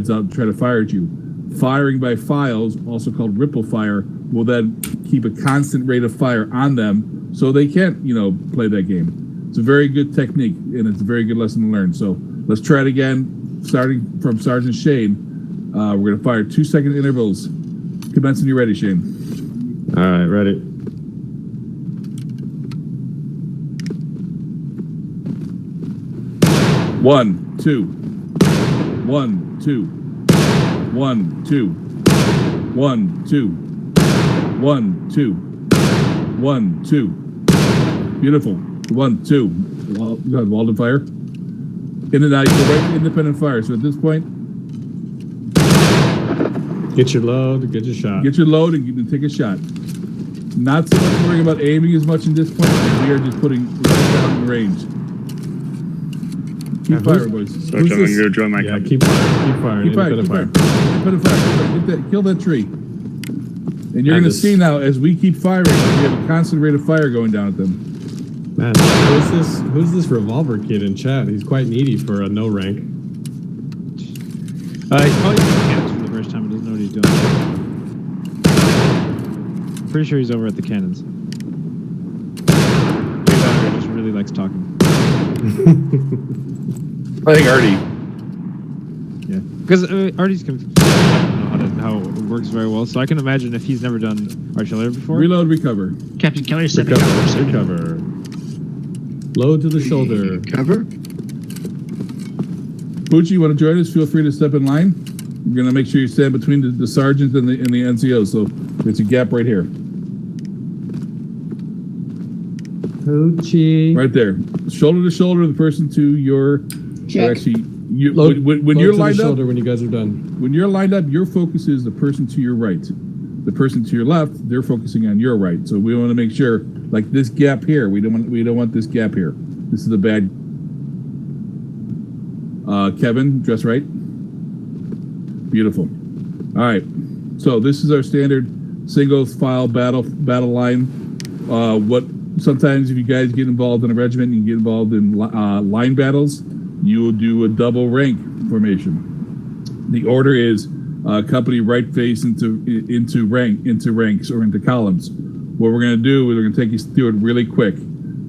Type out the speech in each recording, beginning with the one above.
heads out and try to fire at you. Firing by files, also called ripple fire, will then keep a constant rate of fire on them so they can't, play that game. It's a very good technique, and it's a very good lesson to learn. So let's try it again, starting from Sergeant Shane. We're going to fire 2-second intervals. Commence when you're ready, Shane. All right, ready. One, two. 1, 2. 1, 2. 1, 2. 1, 2. 1, 2. Beautiful. 1, 2. You got Walden fire. In and out, you go right to independent fire. So at this point, get your load, get your shot. Get your load and take a shot. Not so much worrying about aiming as much in this point. We are just putting down the range. Keep firing, boys. So I'm going to join my company. Keep firing. Keep firing. Kill that tree. And you're going to see now, as we keep firing, we have a constant rate of fire going down at them. Man, who's this revolver kid in chat? He's quite needy for a no rank. He probably cannons for the first time and doesn't know what he's doing. Pretty sure he's over at the cannons. He just really likes talking. I think Artie. Yeah, because Artie's confused. I don't know how it works very well, so I can imagine if he's never done artillery before. Reload, recover. Captain Kelly said recover. Load to the shoulder. Cover. Poochie, you want to join us? Feel free to step in line. We're going to make sure you stand between the sergeant and the NCO, so there's a gap right here. Poochie. Right there. Shoulder to shoulder, the person to your... Check. Actually, when you're lined up... when you guys are done. When you're lined up, your focus is the person to your right. The person to your left, they're focusing on your right. So we want to make sure, like this gap here, we don't want this gap here. This is the bad... Kevin, dress right. Beautiful. All right. So this is our standard single file battle line. What sometimes if you guys get involved in a regiment and get involved in line battles, you will do a double rank formation. The order is company right face into ranks or into columns. What we're going to do is we're going to take you through it really quick.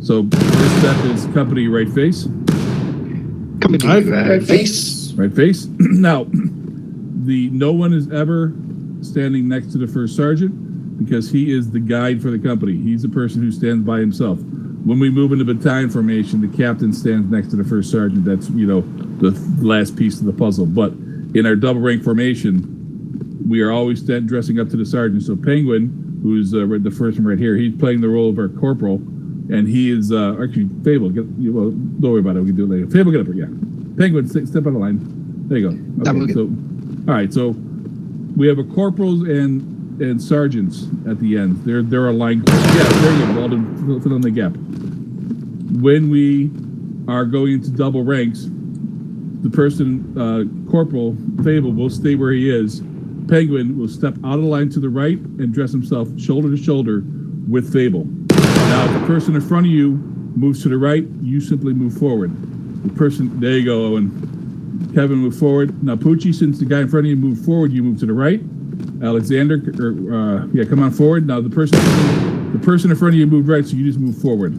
So first step is company right face. Company right face. Right face. Now, no one is ever standing next to the first sergeant because he is the guide for the company. He's the person who stands by himself. When we move into battalion formation, the captain stands next to the first sergeant. That's, the last piece of the puzzle. But in our double rank formation, we are always dressing up to the sergeant. So Penguin, who's the first one right here, he's playing the role of our corporal, and he is actually Fable. Don't worry about it. We can do it later. Fable, get up here. Yeah. Penguin, step on the line. There you go. Okay, so, all right. So we have a corporals and sergeants at the end. They're aligned. Yeah, there you go. Walden, fill in the gap. When we are going into double ranks, the person, Corporal Fable, will stay where he is. Penguin will step out of the line to the right and dress himself shoulder to shoulder with Fable. Now, if the person in front of you moves to the right, you simply move forward. The person, there you go, Owen. Kevin, move forward. Now, Poochie, since the guy in front of you moved forward, you move to the right. Alexander, come on forward. Now, the person in front of you moved right, so you just move forward.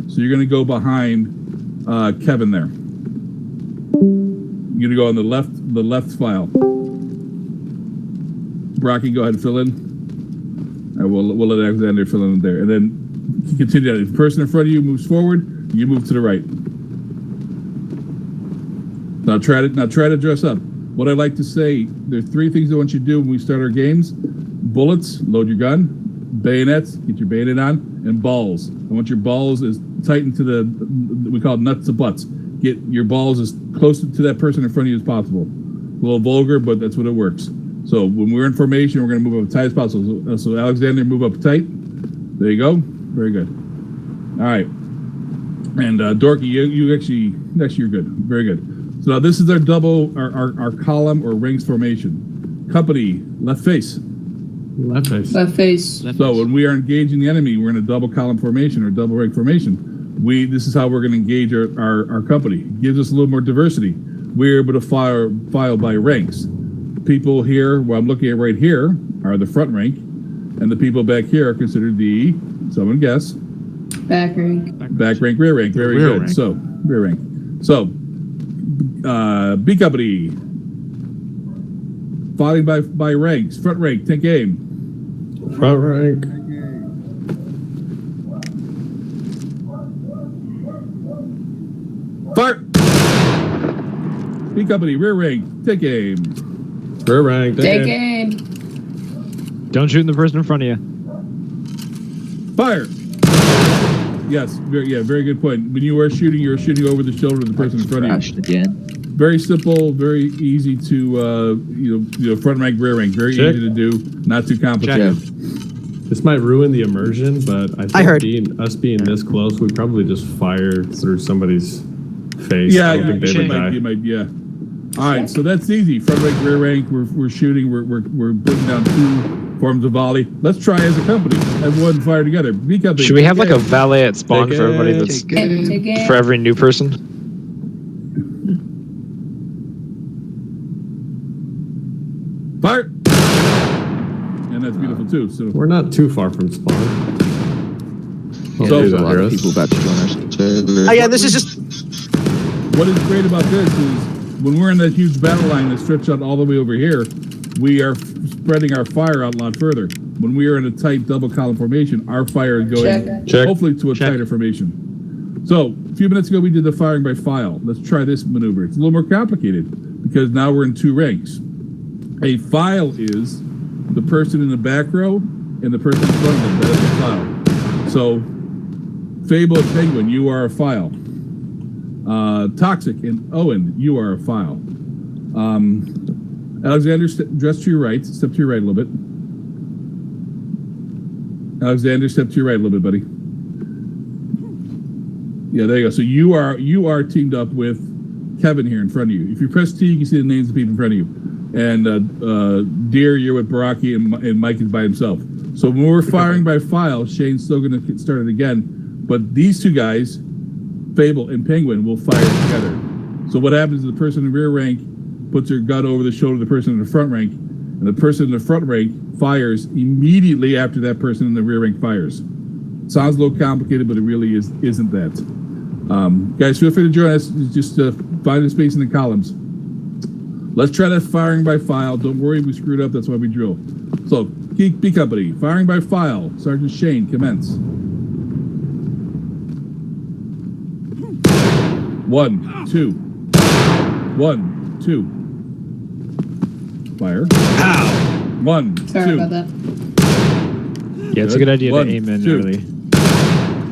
So you're going to go behind Kevin there. You're going to go on the left file. Brocky, go ahead and fill in. We'll let Alexander fill in there. And then continue that. If the person in front of you moves forward, you move to the right. Now try to dress up. What I like to say, there's 3 things I want you to do when we start our games. Bullets, load your gun. Bayonets, get your bayonet on. And balls. I want your balls as tight into we call it nuts to butts. Get your balls as close to that person in front of you as possible. A little vulgar, but that's what it works. So when we're in formation, we're going to move up as tight as possible. So Alexander, move up tight. There you go. Very good. All right. And Dorky, you actually you're good. Very good. So now this is our our column or ranks formation. Company, left face. Left face. Left face. So when we are engaging the enemy, we're in a double column formation or double rank formation. This is how we're going to engage our company. It gives us a little more diversity. we're able to file by ranks. People here, what I'm looking at right here, are the front rank, and the people back here are considered the, someone guess, Back rank. back rank, rear rank. Very Rear good. rank. So, rear rank. So, B Company, filing by ranks. Front rank, take aim. Front rank. Fire! B Company, rear rank, take aim. Rear rank. Take damn. aim. Don't shoot the person in front of you. Fire! Yes, very good point. When you are shooting, you're shooting over the shoulder of the person in front of you. Crashed again. Very simple, very easy to, front rank, rear rank. Very Check. easy to do, not too complicated. This might ruin the immersion, but I think heard. us being this close, we probably just fire through somebody's face. Yeah, I don't think they would die. you might, yeah. All right, so that's easy. Front rank, rear rank. We're shooting. We're putting down 2 forms of volley. Let's try as a company. Everyone fire together. B Company. Should we have like a valet at spawn Take for everybody it. that's Take aim. for every new person? Fire! And that's beautiful too. So We're not too far from spawn. Yeah, So- there's a Hear lot of us? people about to join us. Oh yeah, this is just what is great about this is when we're in that huge battle line that stretches out all the way over here, we are spreading our fire out a lot further. When we are in a tight double column formation, our fire is going Check. hopefully to a Check. tighter formation. So a few minutes ago we did the firing by file. Let's try this maneuver. It's a little more complicated because now we're in 2 ranks. A file is the person in the back row and the person in front of them. That is a file. So Fable and Penguin, you are a file. Toxic and Owen, you are a file. Alexander, dress to your right. Step to your right a little bit. Alexander, step to your right a little bit, buddy. Yeah, there you go. So you are teamed up with Kevin here in front of you. If you press T, you can see the names of people in front of you. And Deer, you're with Baraki, and Mike is by himself. So when we're firing by file, Shane's still going to get started again. But these 2 guys, Fable and Penguin, will fire together. So what happens is the person in the rear rank puts their gun over the shoulder of the person in the front rank, and the person in the front rank fires immediately after that person in the rear rank fires. Sounds a little complicated, but it really isn't that. Guys, feel free to join us. Just find a space in the columns. Let's try that firing by file. Don't worry, we screwed up. That's why we drill. So, B Company, firing by file. Sergeant Shane, commence. 1, 2. 1, 2. Fire. Ow! 1, 2. Sorry about that. Yeah, it's a good idea 1, to aim in 2. early.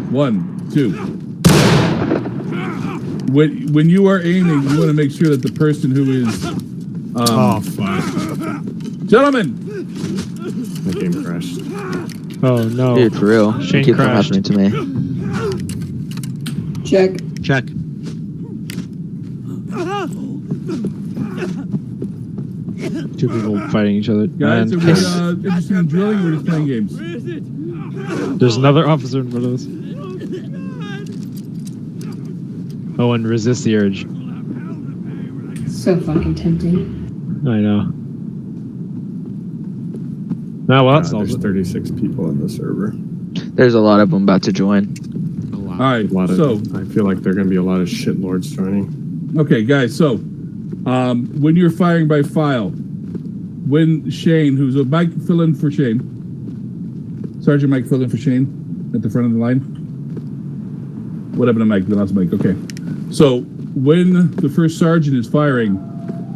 1, 2. When you are aiming, you want to make sure that the person who is, Oh, fuck. gentlemen, My game crashed. Oh no. Dude, for real. Shane It keeps on crashed. happening to me. Check. check. Two people fighting each other. guys, And are we interested in drilling or just playing games? there's another officer in front of us. Oh, and resist the urge. So fucking tempting. I know. Now, well, that solves There's it. 36 people in the server. There's a lot of them about to join. All right, A lot of. so I feel like there are going to be a lot of shitlords joining. okay, guys, so when you're firing by file, when Shane, who's a Mike, fill in for Shane. Sergeant Mike, fill in for Shane at the front of the line. What happened to Mike? The last Mike. Okay. So when the first sergeant is firing,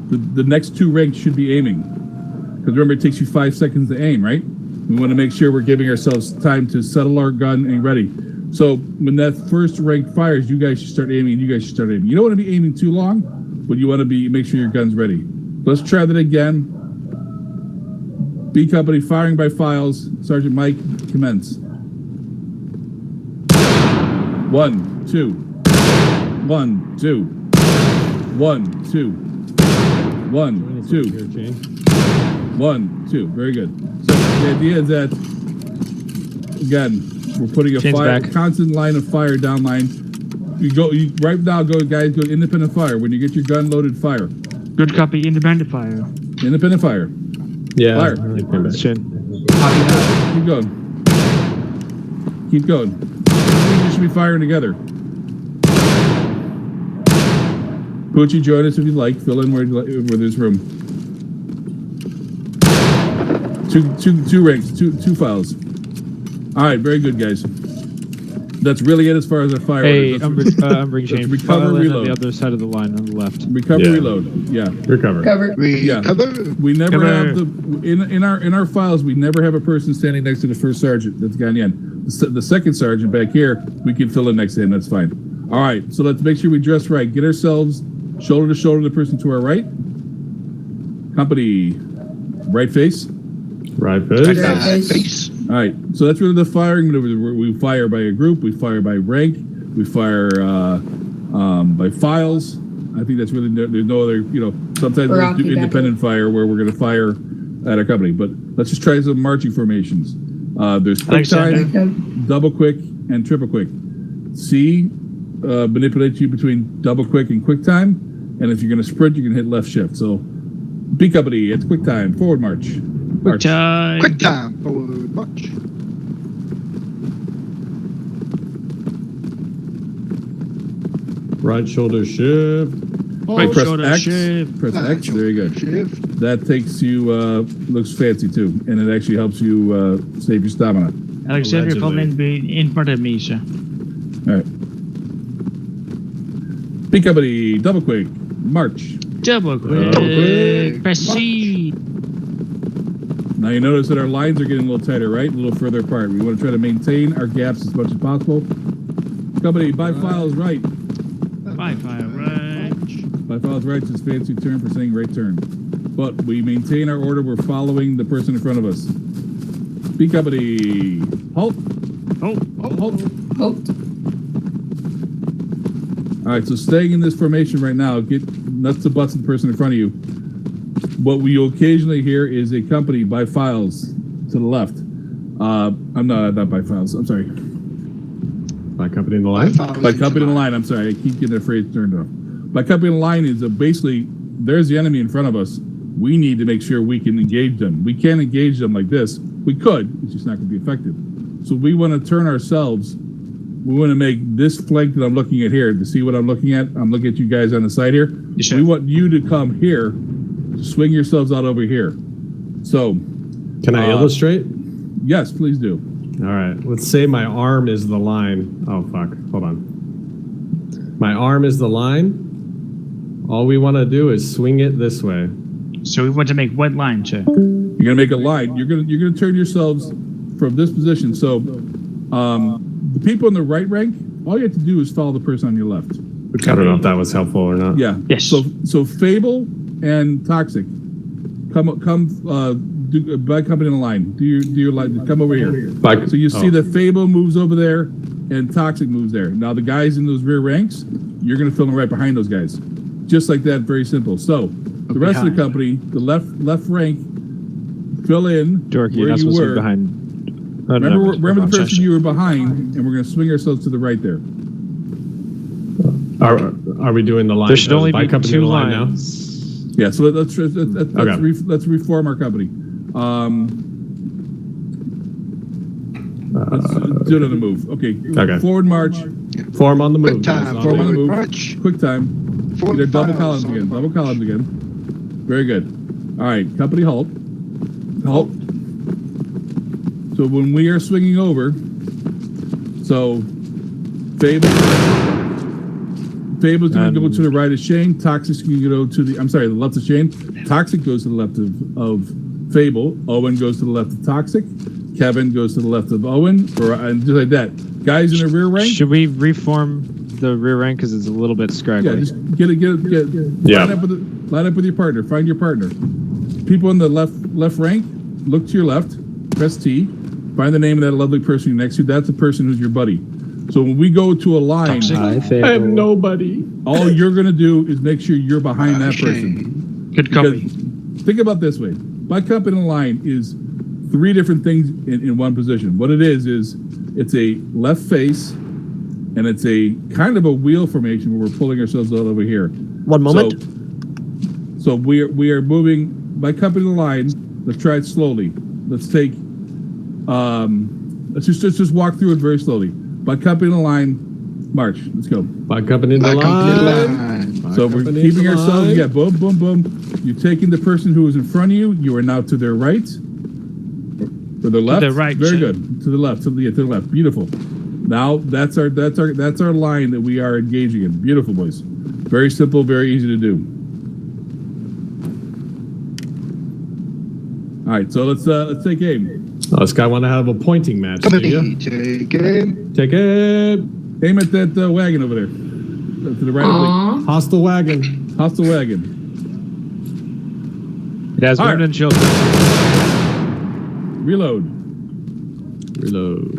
the next 2 ranks should be aiming. Because remember, it takes you 5 seconds to aim, right? We want to make sure we're giving ourselves time to settle our gun and ready. So when that first rank fires, you guys should start aiming, and you guys should start aiming. You don't want to be aiming too long, but you want to make sure your gun's ready. Let's try that again. B Company, firing by files. Sergeant Mike, commence. 1, 2. 1, 2. 1, 2. 1, 2. 1, 2. Very good. So the idea is that, again, we're putting a Shane's fire, back. constant line of fire down line. right now. Go, guys. Go independent fire. When you get your gun loaded, fire. Good copy. Independent fire. Independent fire. Yeah. Fire. I like that. Shin. Keep going. Keep going. You should be firing together. Poochie, join us if you'd like. Fill in where there's room. Two ranks, two files. All right, very good, guys. That's really it as far as our fire. Hey, Let's I'm bringing Shane. recover, File in reload. on the other side of the line on the left. recover, Yeah. reload. Yeah. Recover. Cover. Yeah. Cover. We never Cover. have in our files. We never have a person standing next to the first sergeant. That's gone in. The second sergeant back here, we can fill in next to him. That's fine. All right. So let's make sure we dress right. Get ourselves shoulder to shoulder the person to our right. Company, right face. Right face. Face. All right. So that's really the firing maneuver. We fire by a group. We fire by rank. We fire by files. I think that's really there's no other. Sometimes we Rocky do back independent fire where we're going to fire at our company. But let's just try some marching formations. There's quick Alexander. time, double quick, and triple quick. C manipulates you between double quick and quick time. And if you're going to sprint, you can hit left shift. So B company, it's quick time, forward march. Quick time. Quick time. Forward march. Right shoulder shift. Right, press shoulder X. shift. Press Right X. There you go. Shift. That takes you, looks fancy too, and it actually helps you save your stamina. Alexander, Allegedly. come in front of me, sir. All right. B company, double quick, march. Double quick. quick. Press C. Now you notice that our lines are getting a little tighter, right? A little further apart. We want to try to maintain our gaps as much as possible. Company, by files right. By fire right. By files right is a fancy term for saying right turn. But we maintain our order. We're following the person in front of us. B company, halt. Oh, Halt. Halt. All right, so staying in this formation right now, get nuts to butts of the person in front of you. What we occasionally hear is a company by files to the left. I'm not by files. I'm sorry. By company in the line. By company in the line. I'm sorry. I keep getting that phrase turned off. By company in the line is basically there's the enemy in front of us. We need to make sure we can engage them. We can't engage them like this. We could. It's just not going to be effective. So we want to turn ourselves. We want to make this flank that I'm looking at here. To see what I'm looking at, I'm looking at you guys on the side here. Yes, sir. We want you to come here, swing yourselves out over here. So, Can I illustrate? yes, please do. All right. Let's say my arm is the line. Oh, fuck. Hold on. My arm is the line. All we want to do is swing it this way. So we want to make what line, sir? You're gonna make a line. You're gonna turn yourselves from this position. So, the people in the right rank, all you have to do is follow the person on your left. I don't know if that was helpful or not. Yeah. Yes. So Fable and Toxic, come by company in the line. Do your line. Come over here. Like, So you see that Fable moves over there and Toxic moves there. Now the guys in those rear ranks, you're gonna fill in right behind those guys. Just like that, very simple. So the rest of the company, the left rank, fill in Dorky, you're where not you supposed to were. be behind. Oh, Remember the sorry. person you were behind, and we're gonna swing ourselves to the right there. are we doing the line? There should only by be company two in the line lines. Yeah. So let's reform our company. Let's do another move. Okay. Okay. Forward march. now? Form on the move. Quick time. guys. Form on the move. March. Quick time. Forward They're double files, columns forward again. march. Double columns again. Very good. All right. Company halt. Halt. So when we are swinging over, so Fable's going to go to the right of Shane. Toxic's going to go to the left of Shane. Toxic goes to the left of Fable. Owen goes to the left of Toxic. Kevin goes to the left of Owen, and just like that. Guys in the rear rank. Should we reform the rear rank because it's a little bit scraggly? Yeah, just get. Yeah. Line up with your partner. Find your partner. People in the left rank, look to your left. Press T. Find the name of that lovely person you're next to. That's the person who's your buddy. So when we go to a line, I have nobody. all you're gonna do is make sure you're behind that person. Good copy. Because think about it this way: my company in line is three different things in one position. What it is it's a left face, and it's a kind of a wheel formation where we're pulling ourselves out over here. One moment. So we are moving by company line. Let's try it slowly. Let's take. Let's just walk through it very slowly. By company line, march. Let's go. By company in the line. By So we're company keeping in the ourselves. line. Yeah, boom, boom, boom. You're taking the person who is in front of you. You are now to their right. To the left. the right, Very sir. good. To the left. To the left. Beautiful. Now that's our line that we are engaging in. Beautiful, boys. Very simple. Very easy to do. All right. So let's take aim. Oh, this guy want to have a pointing match. Do you? Take it. Take it. Aim at that wagon over there. To the right. Aww. Hostile wagon. Hostile wagon. It has All right. women and children. Reload. Reload.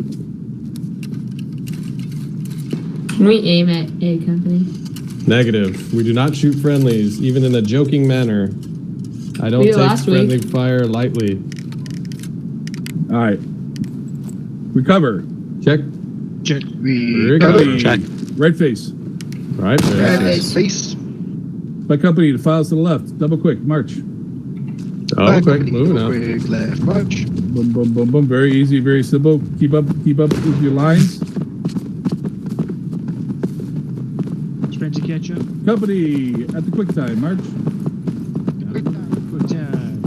Can we aim at A company? Negative. We do not shoot friendlies, even in a joking manner. I don't We did take last friendly week. fire lightly. All right. Recover. Check. Check. Company. Check. Right face. Right. Right There. face. Face. By company, the files to the left. Double quick. March. Oh, quick. Moving up. Quick left march. Boom, boom, boom, boom. Very easy, very simple. Keep up with your lines. Sprint to catch up. Company at the quick time. March. Quick time.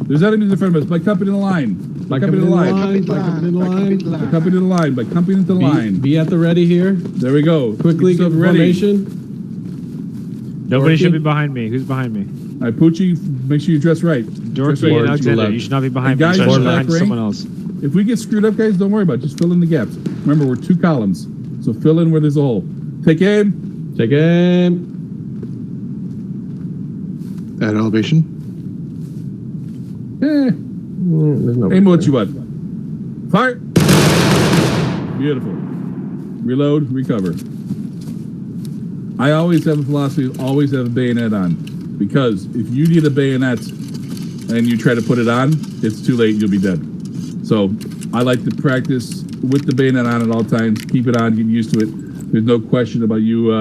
There's enemies in front of us. By company in the line. By company in the line. By company in the line. By company in the line. By company into the line. Be at the ready here. There we go. Quickly Get get yourself ready. formation. Nobody should Dorothy? be behind me. Who's behind me? All right, Poochie, make sure you dress right. Dorothy Dress and right. Alexander. left. You should not be behind And me. guys You in should the be behind back someone else. If we get screwed up, guys, don't worry about it. Just fill in the gaps. Remember, we're 2 columns. So fill in where there's a hole. Take aim. Take aim. At elevation. There's no Aim what you want. Fire. Beautiful. Reload, recover. I always have a philosophy of always have a bayonet on. Because if you need a bayonet and you try to put it on, it's too late, you'll be dead. So I like to practice with the bayonet on at all times. Keep it on, get used to it. There's no question about you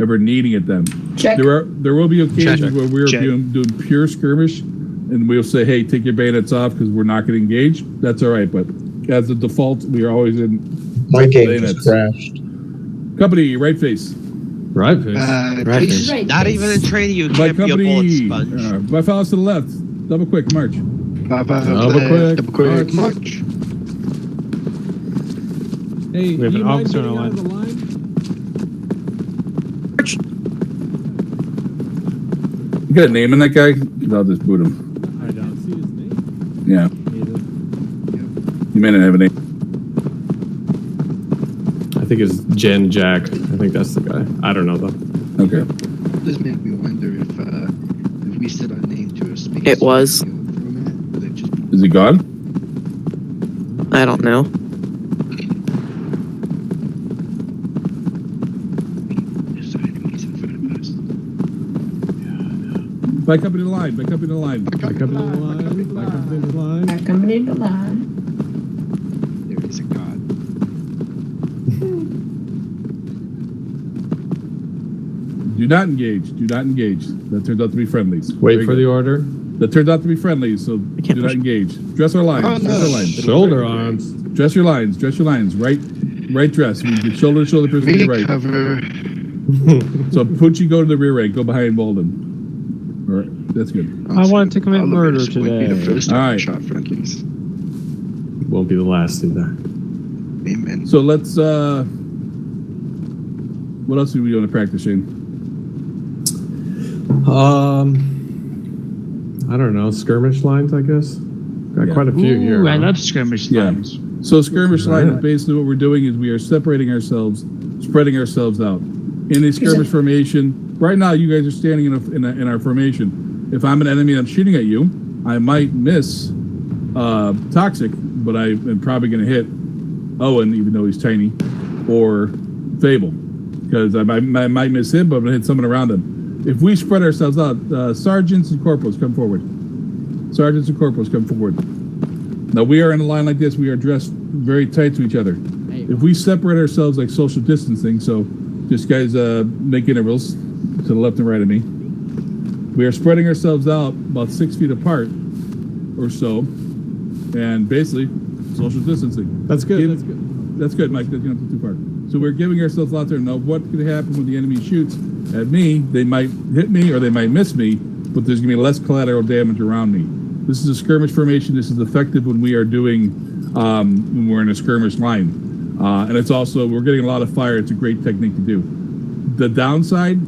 ever needing it then. Check. There will be occasions Check. where we're Check. doing pure skirmish and we'll say, hey, take your bayonets off because we're not going to engage. That's all right. But as a default, we are always in My game bayonets. just crashed. Company, right face. Right face. Right Face. Right Not face. even in training, you By can't be a bullet company, sponge. by files to the left. Double quick, march. Double quick. Double quick march. Hey, We have do an you mind officer on getting the out of the line? You got a name in that guy? 'Cause I'll just boot him. I don't see his name. Yeah, you may not have a name. I think it's Jen Jack. I think that's the guy. I don't know though. Okay. Does make me wonder if we set our name to a space. It was. Would it just Is he gone? I don't know. there's enemies in front of us? By company to the line. By company to the line. By company in the line. By company in the line. Back company to line. There is a god. Do not engage. Do not engage. That turns out to be friendlies. Wait Very for good. the order. That turns out to be friendlies, so can't do not push. engage. Dress our lines. Oh, Dress no. our lines. Shoulder arms. Dress your lines. Dress your lines. Right dress. We get shoulder to shoulder person to We your right. cover. So Poochie, go to the rear rank. Go behind Bolden. All right, that's good. I wanted to commit All of murder this would be today. the first All time we right. shot friendlies. Won't be the last either. Amen. So let's. What else do we do on the practice, Shane? I don't know. Skirmish lines, I guess. Got Yeah. quite a few here. Ooh, I huh? love skirmish Yeah. lines. So skirmish line is Alright. basically what we're doing is we are separating ourselves, spreading ourselves out. In a skirmish formation, right now you guys are standing in our formation. If I'm an enemy and I'm shooting at you, I might miss Toxic, but I am probably going to hit Owen, even though he's tiny, or Fable, because I might miss him, but I'm going to hit someone around him. If we spread ourselves out, sergeants and corporals come forward. Sergeants and corporals come forward. Now we are in a line like this. We are dressed very tight to each other. If we separate ourselves like social distancing, so just guys make intervals to the left and right of me. We are spreading ourselves out about 6 feet apart or so, and basically social distancing. That's good. Give- That's good. That's good, Mike. That's not too far. So we're giving ourselves out there. Now, what could happen when the enemy shoots at me? They might hit me or they might miss me, but there's going to be less collateral damage around me. This is a skirmish formation. This is effective when we are doing, when we're in a skirmish line. And it's also, we're getting a lot of fire. It's a great technique to do. The downside,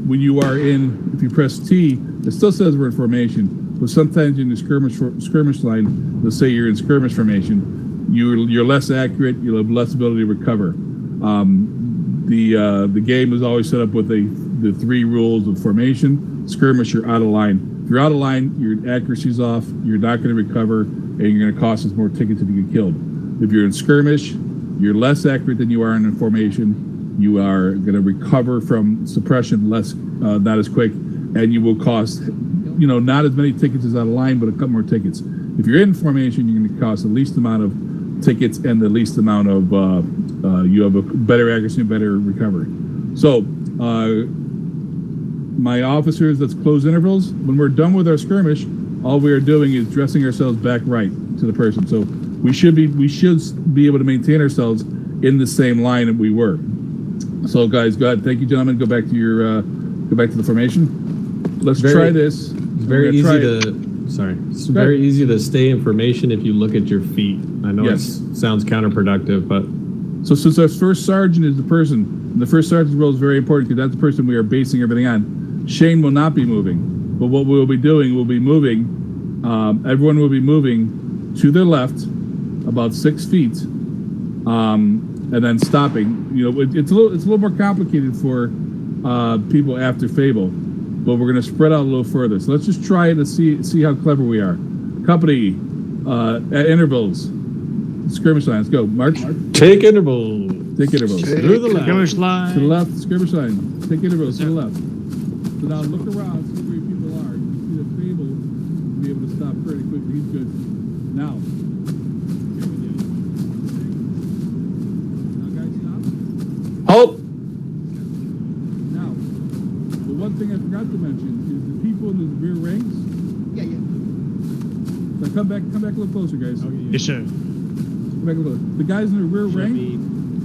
when you are in, if you press T, it still says we're in formation, but sometimes in the skirmish line, let's say you're in skirmish formation, you're less accurate. You'll have less ability to recover. The game is always set up with the 3 rules of formation. Skirmish, you're out of line. If you're out of line, your accuracy's off. You're not going to recover, and you're going to cost us more tickets if you get killed. If you're in skirmish, you're less accurate than you are in formation. You are going to recover from suppression less, not as quick, and you will cost, not as many tickets as out of line, but a couple more tickets. If you're in formation, you're going to cost the least amount of tickets and the least amount of you have a better accuracy and better recovery. So my officers, let's close intervals. When we're done with our skirmish, all we are doing is dressing ourselves back right to the person. So we should be able to maintain ourselves in the same line that we were. So guys, go ahead. Thank you, gentlemen. Go back to the formation. Let's try this. Very easy to. Sorry, it's very easy to stay in formation if you look at your feet. I know it sounds counterproductive, but so since our first sergeant is the person, and the first sergeant's role is very important because that's the person we are basing everything on. Shane will not be moving, but what we'll be doing, we'll be moving. Everyone will be moving to their left about 6 feet, and then stopping. It's a little more complicated for people after Fable. But we're going to spread out a little further. So let's just try it to see how clever we are. Company, at intervals, skirmish line. Let's go. March. take interval. Take intervals. Through the left. Skirmish To the line. left, skirmish line. Take intervals to the left. So now look around, see where your people are. You see that Fable will be able to stop pretty quickly. He's good. Now. Now, guys, stop. Halt. Now, the one thing I forgot to mention is the people in the rear ranks. Now come back a little closer, guys. Yes, sir. Come back a little. The guys in the rear Should I rank. be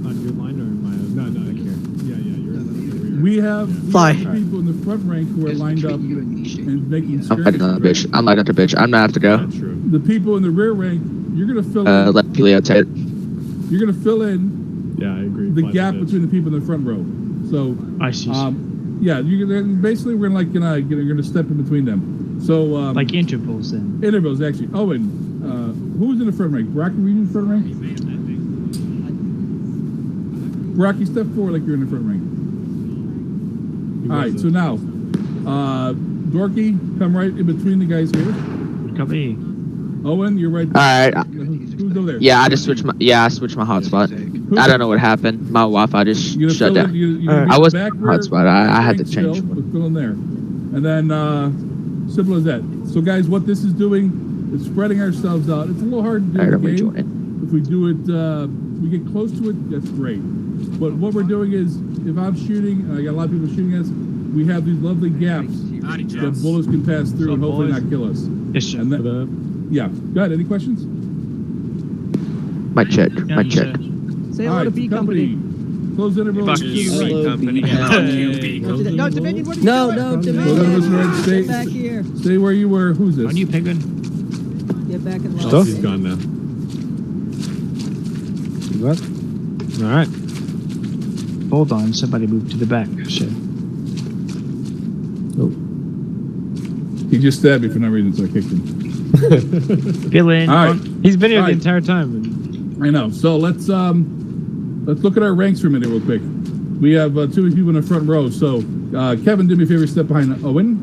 on your line or am I? No, I care. Yeah, you're in the rear. We have Fly. people in the front rank who are lined up You and me, Shane. and making I'm skirmish. lighting on the bitch. I'm lighting up the bitch. I'm gonna have to go. Not true. The people in the rear rank, you're gonna fill in. Let Pelio take it. You're gonna fill in Yeah, I agree. the Flash gap it. between the people in the front row. So, I see. yeah, you're gonna basically we're gonna step in between them. So, Like intervals then. intervals actually. Owen, who's in the front rank? Rocky, were you in the front rank? Rocky, step forward like you're in the front rank. All right, so now, Dorky, come right in between the guys here. Company. Owen, you're right. All right. Who's over there? Yeah, I switched my hotspot. I don't know what happened. My Wi-Fi just You're gonna shut fill down. in, I was back hotspot. I had to change. But fill in there, and then simple as that. So guys, what this is doing is spreading ourselves out. It's a little hard to do All right, in I'm the game. rejoining. If we do it, we get close to it. That's great. But what we're doing is, if I'm shooting, and I got a lot of people shooting us, we have these lovely gaps that bullets can pass through and hopefully not kill us. Yes, sir. And then, Ta-da. yeah. Go ahead. Any questions? Mic check. Yeah, Mic check. Say All hello to right, B Company. Close interval. Fuck you, Right. B Company. No, Dominion, what are you No, doing? no, Hold on, Dominion. Mr. Red, Get back here. Stay where you were. Who's this? On you, penguin. Get back in line. Oh, he's gone now. What? All right. Hold on, somebody moved to the back. Shit. He just stabbed me for no reason, so I kicked him. Fill in. All right. He's been here All the right. entire time. I know. So let's look at our ranks for a minute real quick. We have two people in the front row. So Kevin, do me a favor, step behind Owen.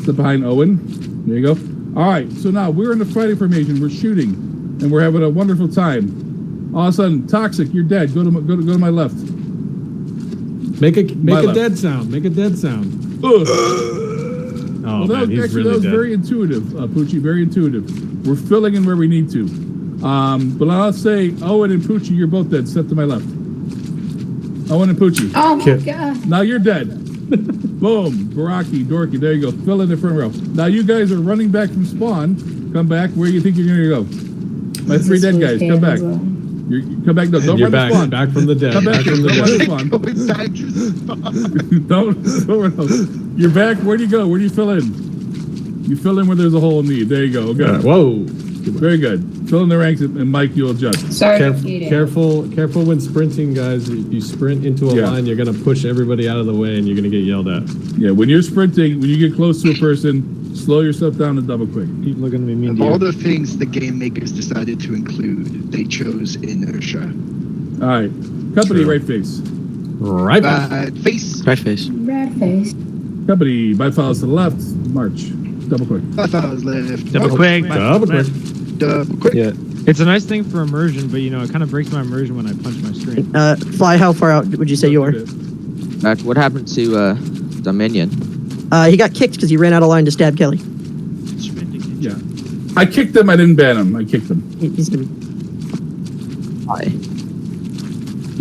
Step behind Owen. There you go. All right. So now we're in the fighting formation. We're shooting, and we're having a wonderful time. All of a sudden, Toxic, you're dead. Go to my left. Make a left. dead sound. Make a dead sound. Ugh. Oh Well, that man, was he's actually really dead. very intuitive, Poochie. Very intuitive. We're filling in where we need to. But I'll say Owen and Poochie, you're both dead. Step to my left. Owen and Poochie. Oh my Okay. god. Now you're dead. Boom. Baraki, Dorky. There you go. Fill in the front row. Now you guys are running back from spawn. Come back. Where do you think you're going to go? My three dead guys. Come back. Come back. No, don't You're run to back. spawn. Back from the dead. Come back. Back from the Don't run dead. to spawn. Going back to spawn. don't run. You're back. Where do you go? Where do you fill in? You fill in where there's a hole in need. There you go. Good. Whoa. Very good. Fill in the ranks, and Mike, you'll adjust. Sorry to eat it. Careful when sprinting, guys. If you sprint into a Yeah. line, you're gonna push everybody out of the way, and you're gonna get yelled at. Yeah, when you're sprinting, when you get close to a person, slow yourself down and double quick. People are gonna be mean Of to all you. the things the game makers decided to include, they chose inertia. All right. Company, True. right face. Right. Face. Right face. Red face. Company, by files to the left. March. Double quick. I thought I was left. Double quick. Double quick. Double quick. Yeah. It's a nice thing for immersion, but it kind of breaks my immersion when I punch my screen. Fly, how far out would you say you are? Back, what happened to Dominion? He got kicked because he ran out of line to stab Kelly. Yeah. I kicked him. I didn't ban him. I kicked him. He's gonna Why?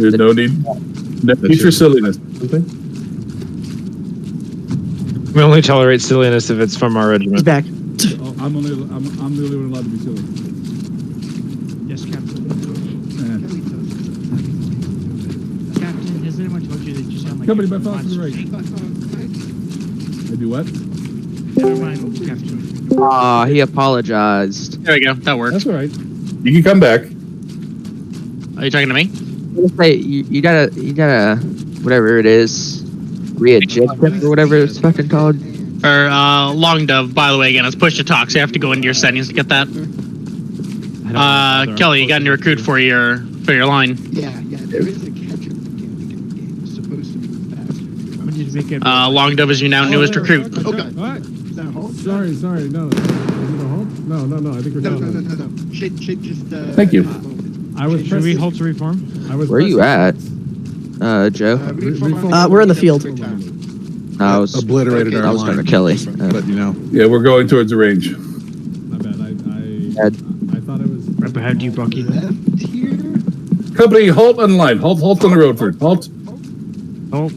There's no need. No need for silliness. Something? We only tolerate silliness if it's from our he's regiment. back. Oh, I'm the only one allowed to be silly. Yes, Captain. Eh. Captain, has anyone told you that you sound like Company, you're by from files to the Monsters, right. I do what? Inc.? Never mind, Captain. Ah, he apologized. There we go. That works. That's all right. You can come back. Are you talking to me? Hey, you gotta, whatever it is, readjust it or whatever it's fucking called. Or long dove, by the way, again, it's push to talk, so you have to go into your settings to get that. Kelly, you got a new recruit for your line. Yeah, there is a catch-up game. It's supposed to be faster. When did you make it? Long dove is your now newest recruit. Okay. What? Is that a halt? Sorry. No. Is it a halt? No. I think we're No. done. Shit, just, Thank you. I was Should we pressing- halt to reform? I was Where are you pressing- at, Joe? We're in the field. No, I was Obliterated I our was line. going to Kelly. But you know. Yeah, we're going towards the range. My bad. Ed. I thought it was Right behind you, Bucky. Left here. Company, halt on the line. Halt on the road first. Halt. Halt.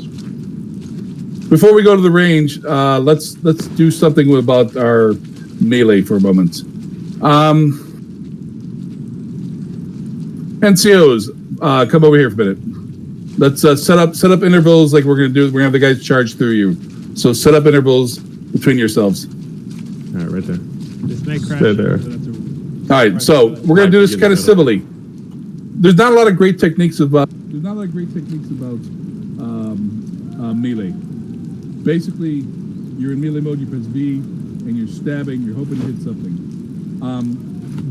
Before we go to the range, let's do something about our melee for a moment. NCOs, come over here for a minute. Let's set up intervals like we're gonna do. We're gonna have the guys charge through you. So set up intervals between yourselves. all right, right there. This may crash. Stay there. so that's a- All right, so we're gonna do this kind of civilly. There's not a lot of great techniques about. There's not a lot of great techniques about melee. Basically, you're in melee mode. You press V, and you're stabbing. You're hoping to hit something.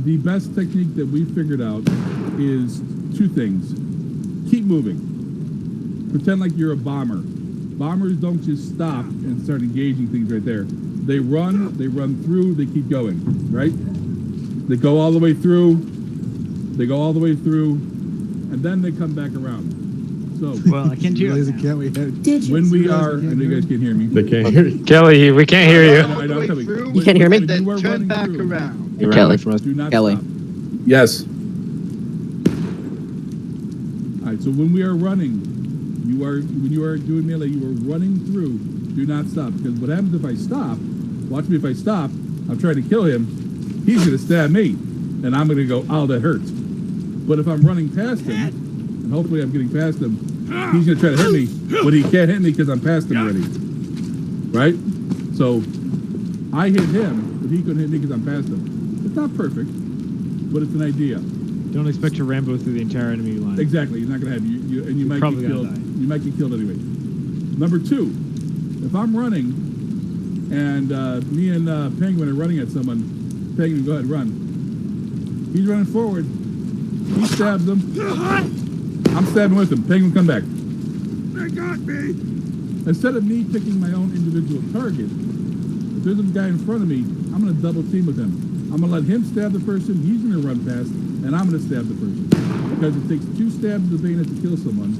The best technique that we figured out is two things. Keep moving. Pretend like you're a bomber. Bombers don't just stop and start engaging things right there. They run through, they keep going, right? They go all the way through, and then they come back around. So Well, I can't hear it. Can't we Did you? when we are, and you guys can't hear me. They can't hear you. Kelly, we can't hear you. I know, I'm coming. Through, You can't hear me? When Then you are turn running back through, around. You ran Kelly. away from us. do not Kelly. stop. Yes. All right. So when we are running, when you are doing melee, you are running through. Do not stop, because what happens if I stop? Watch me. If I stop, I'm trying to kill him. He's gonna stab me, and I'm gonna go, "Oh, that hurts." But if I'm running past him, and hopefully I'm getting past him, he's gonna try to hit me, but he can't hit me because I'm past him already. Right? So I hit him, but he couldn't hit me because I'm past him. It's not perfect, but it's an idea. Don't expect to Rambo through the entire enemy line. Exactly. He's not gonna have you, and you might probably get gonna killed. die. You might get killed anyway. Number two, if I'm running, and me and Penguin are running at someone, Penguin, go ahead, run. He's running forward. He stabs him. I'm stabbing with him. Penguin, come back. They got me. Instead of me picking my own individual target, if there's a guy in front of me, I'm gonna double team with him. I'm gonna let him stab the person. He's gonna run past, and I'm gonna stab the person. Because it takes 2 stabs of the bayonet to kill someone,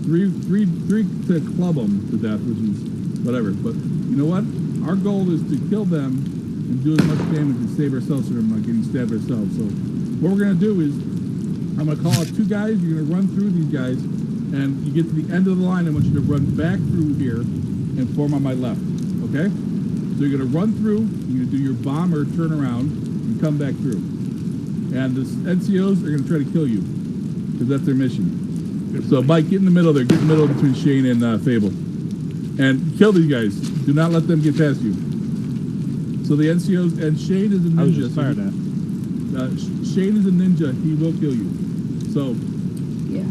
three to club them to death, which is whatever. But you know what? Our goal is to kill them and do as much damage and save ourselves from getting stabbed ourselves. So what we're gonna do is I'm gonna call out 2 guys. You're gonna run through these guys, and you get to the end of the line. I want you to run back through here and form on my left. Okay? So you're gonna run through. You're gonna do your bomb or turn around and come back through. And the NCOs are gonna try to kill you because that's their mission. So Mike, get in the middle there. Get in the middle between Shane and Fable, and kill these guys. Do not let them get past you. So the NCOs and Shane is a ninja. I was just so fired he- at. Shane is a ninja. He will kill you. So, Yeah.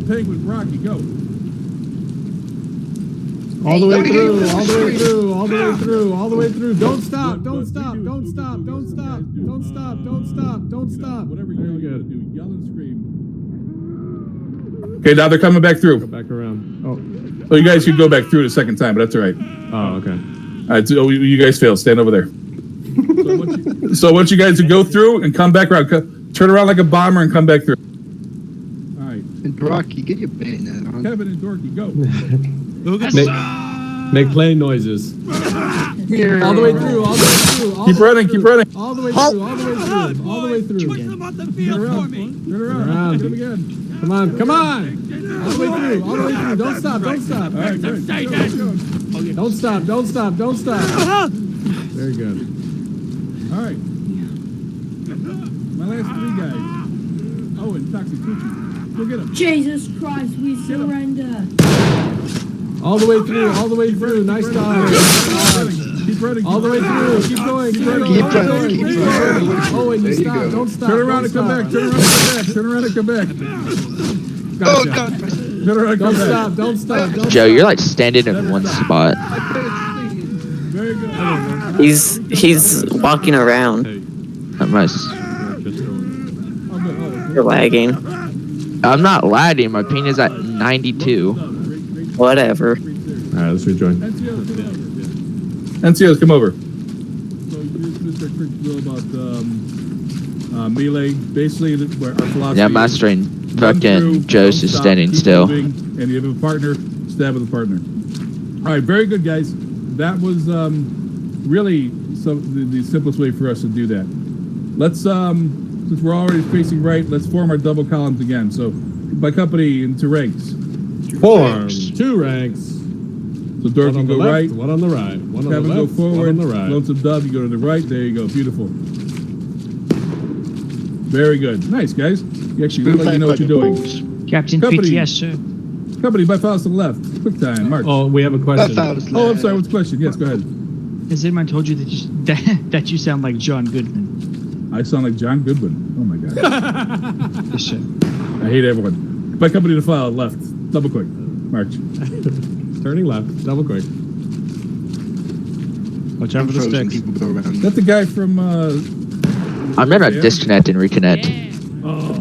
Penguin, Rocky, go. All the way through, all the way through, all the way through, all the way through. Don't stop, don't stop, don't stop, don't stop, don't stop, don't stop, don't stop. Whatever Very you gotta good. do, yell and scream. Okay, now they're coming back Go through. back around. Oh, Oh, you guys could go back through it a second time, but that's all right. oh, okay. All right, so you guys failed. Stand over there. So once you guys go through and come back around, turn around like a bomber and come back through. All right, And Rocky, get your bayonet on. Kevin and Dorky, go. Make plane noises. All the way through, all the way through. Keep running, keep running. All the way through, all the way through, all the way through. Turn around, turn around. Get him again. Come on, come on. All the way through, all the way through. Don't stop, don't stop. All right, good. Go, go. Don't stop, don't stop, don't stop. Very good. All right. My last 3 guys. Oh, and Toxic Coochie. Go get him. Jesus Christ, we surrender. All the way through, all the way through. Nice dodge. Keep running. All the way through. Keep going, keep going. Keep all the running, way keep through. running. Oh, and you There you stop. go. Don't stop. Turn around don't and come stop. back. Turn around and come back. Turn around and come back. Oh, Gotcha. God. Turn around and Don't come back. stop, don't stop, don't Joe, you're like standing in one spot. Very good. He's walking around. I must. Oh, good. Oh, You're lagging. I'm not lagging. My ping is at 92. Whatever. All right, let's rejoin. NCOs, come over. So here's Mr. Quick drill about melee. Basically, our philosophy. Yeah, is mastering. run through, Fucking Joe's don't just stop, standing keep still. moving, and you have a partner, stab with a partner. All right, very good, guys. That was really the simplest way for us to do that. Let's since we're already facing right, let's form our double columns again. So by company into ranks. Form 2 ranks. So Dork One can on the go left, right. one on the right. One on Kevin the go left, forward. one on the right. Lonesome Dove, you go to the right. There you go. Beautiful. Very good. Nice, guys. You actually look like you know what you're doing. Captain Company. PTS, sir. Company by files to the left. Quick time. March. Oh, we have a question. Oh, I'm sorry. What's the question? Yes, go ahead. Has anyone told you that you sound like John Goodman? I sound like John Goodwin. Oh my god. Yes, sir. I hate everyone. By company to file left. Double quick. March. Turning left, double quick. Watch out for the sticks. People go around. That's the guy from. I'm gonna disconnect and reconnect. Oh.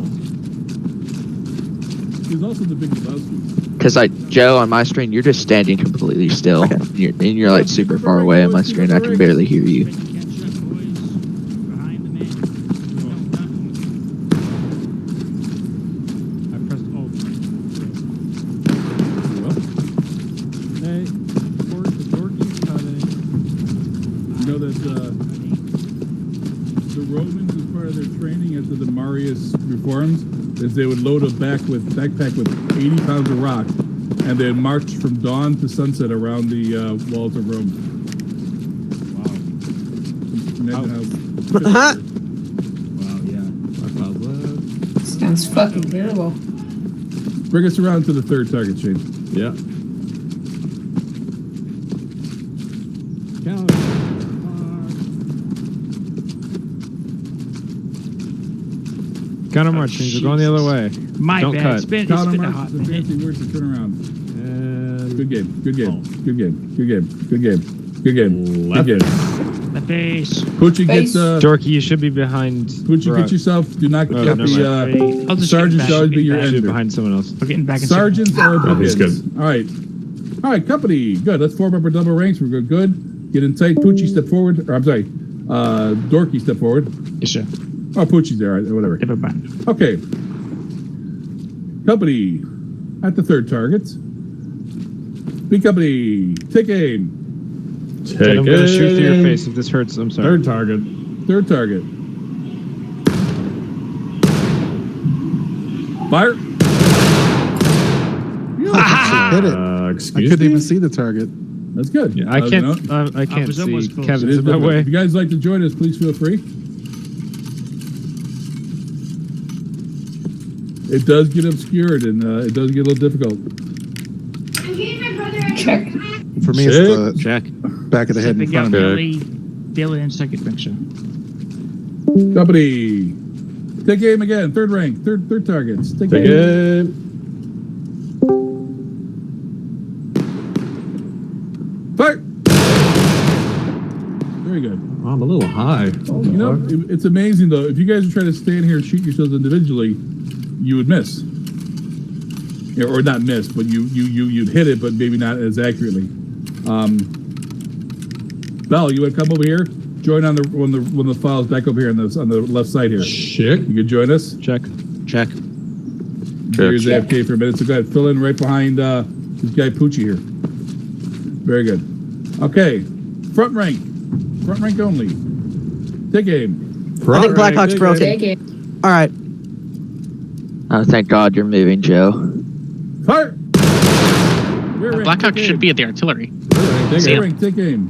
He's also the Big Lebowski. Cause like Joe on my screen, you're just standing completely still. You're like super far away on my screen. I can barely hear you. I pressed O. Hey, Dorky's cutting. You know that the Romans, as part of their training after the Marius reforms, is they would load a backpack with 80 pounds of rock, and they'd march from dawn to sunset around the walls of Rome. Wow. Imagine how. Wow, yeah. Five files left. Sounds fucking terrible. Bring us around to the third target, Shane. Yeah. Count. Counter marching. We're going the other way. My Don't bad. cut. It's been a Counter hot march is a minute. fancy word for turn around. And Good game. Good game. Good game. Good game. Good game. Good game. left. Good game. The base. Poochie gets Dorky, you should be behind. Poochie, Brock. get yourself. Do not Oh, get never the I'll just sergeant get shall back. be your Get You should be ender. behind someone else. We're getting back in Sergeants are Oh, he's bookends. good. All right. All right, company. Good. Let's form up our double ranks. We're good. Get in tight. Poochie, step forward. Or, I'm sorry. Dorky, step forward. Yes, sir. Oh, Poochie's there. All right, whatever. Never mind. Okay. Company at the third target. B company. Take aim. Ted, I'm gonna shoot through your face if this hurts. I'm sorry. Third target. Third target. Fire. Hit it. I Excuse couldn't me? even see the target. That's good. Yeah, I You know, can't. I can't was see. almost close. it Kevin's is in my difficult. way. If you guys like to join us, please feel free. It does get obscured and it does get a little difficult. Check. For me, Check. it's the Check. back of the head in They got front of Billy, me. Billy and second picture. Company. Take aim again. Third rank. Third targets. Take Take aim. it. Fire. Very good. Oh, I'm a little high. You know, it's amazing though. If you guys are trying to stand here and shoot yourselves individually, you would miss. Yeah, or not miss, but you'd hit it, but maybe not as accurately. Bell, you would come over here. Join on one of the files back over here on the left side here. Shit. You could join us. Check. Check. Here's AFK for a minute. So go ahead, fill in right behind this guy Poochie here. Very good. Okay, front rank only. Take aim. I think Blackhawk's broken. Take it. All right. Oh, thank God you're moving, Joe. Fire. Rear rank, Blackhawk take should aim. be at the artillery. Take See it. Rear rank, take aim.